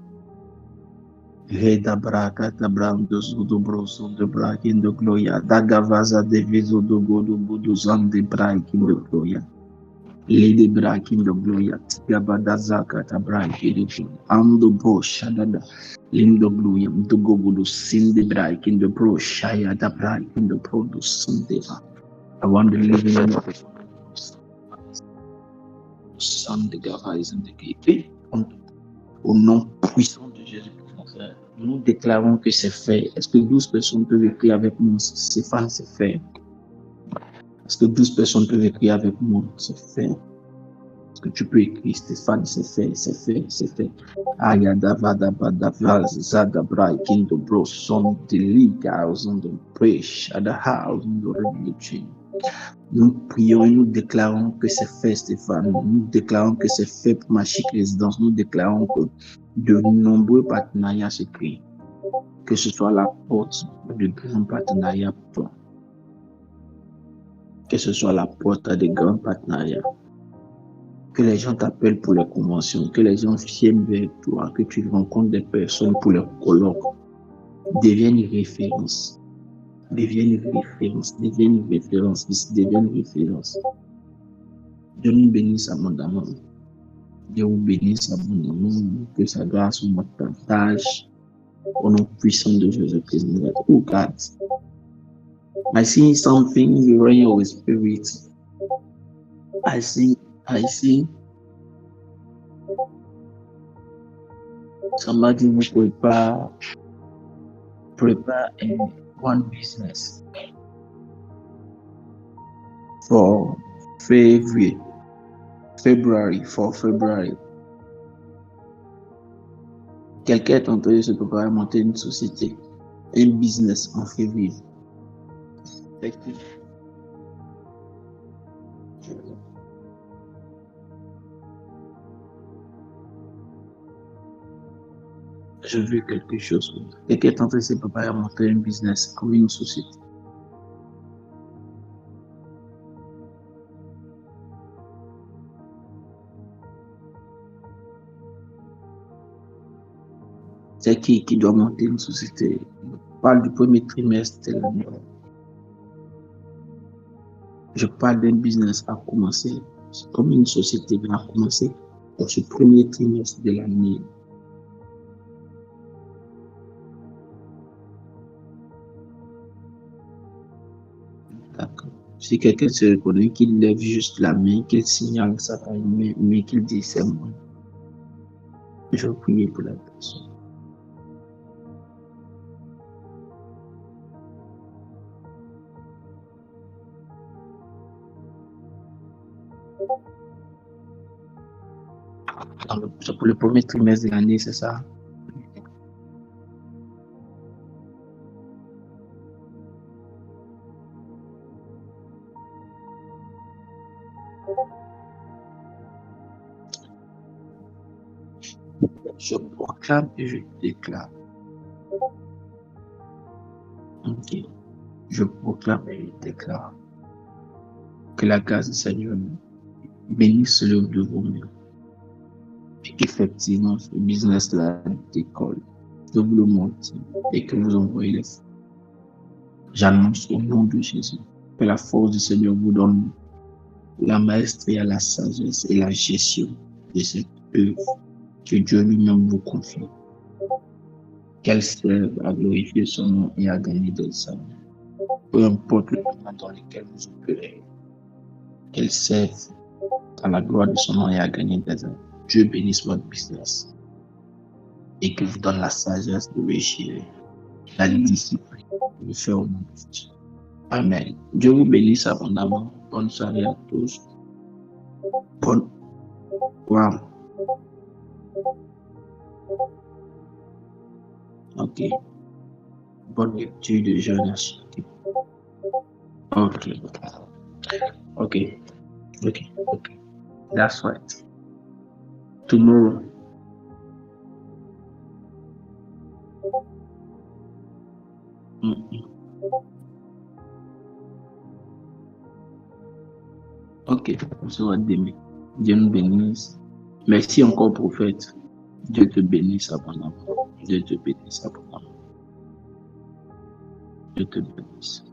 Reda braka tabrando zudo broso de brakin de gloria dagavaza de viso do godo budo zan de brakin de gloria lady brakin de gloria tigabada zaka tabraki de gloria amdo bro shadada lindo gloria do godo sin de brakin de bro shaya da brakin de pro do sundeva. I want to live in the son de gavais and de gate au nom puissant de Jésus. Nous déclarons que c'est fait. Est-ce que 12 personnes peuvent écrire avec moi? Stéphane, c'est fait. Est-ce que 12 personnes peuvent écrire avec moi? C'est fait. Est-ce que tu peux écrire, Stéphane, c'est fait, c'est fait, c'est fait. Ayadavadabadava, Zadabra, Kindobro, Son, de Liga, on the Preach, at the house, on the religion. Nous prions et nous déclarons que c'est fait, Stéphane. Nous déclarons que c'est fait pour ma chic résidence. Nous déclarons que de nombreux partenariats se créent. Que ce soit la porte de grands partenariats pour toi. Que ce soit la porte à des grands partenariats. Que les gens t'appellent pour les conventions. Que les gens viennent vers toi. Que tu rencontres des personnes pour les colloques. Devienne une référence. Devienne une référence. Devienne une référence. Devienne une référence. Dieu nous bénisse abondamment. Dieu vous bénisse abondamment, que sa grâce vous partage au nom puissant de Jésus-Christ. Oh God, I see something in your spirit. I see somebody who prepare one business for February. Quelqu'un est en train de se préparer à monter une société, un business en février. Je veux quelque chose. Quelqu'un est en train de se préparer à monter un business comme une société. C'est qui doit monter une société. Je parle du premier trimestre de l'année. Je parle d'un business à commencer. C'est comme une société qui va commencer dans ce premier trimestre de l'année. D'accord. Si quelqu'un se reconnaît, qu'il lève juste la main, qu'il signale ça par une main, mais qu'il dit c'est moi. Je vais prier pour la personne. Pour le premier trimestre de l'année, c'est ça? Je proclame et je déclare. Ok. Je proclame et je déclare que la grâce du Seigneur bénisse l'œuvre de vos mains. Et qu'effectivement, ce business-là décolle, que vous le montez et que vous envoyez les fonds. J'annonce au nom de Jésus que la force du Seigneur vous donne la maîtrise, la sagesse et la gestion de cette œuvre que Dieu lui-même vous confie. Qu'elle serve à glorifier son nom et à gagner des âmes. Peu importe le moment dans lequel vous opérez, qu'elle serve à la gloire de son nom et à gagner des âmes. Dieu bénisse votre business et qu'il vous donne la sagesse de le gérer, la discipline de le faire au nom de Dieu. Amen. Dieu vous bénisse abondamment. Bonne soirée à tous. Bonne. Wow. Ok. Bonne lecture de Jonas. Ok. That's right. Tomorrow, Mm. Ok, on se voit demain. Dieu nous bénisse. Merci encore, prophète. Dieu te bénisse abondamment. Dieu te bénisse abondamment. Dieu te bénisse.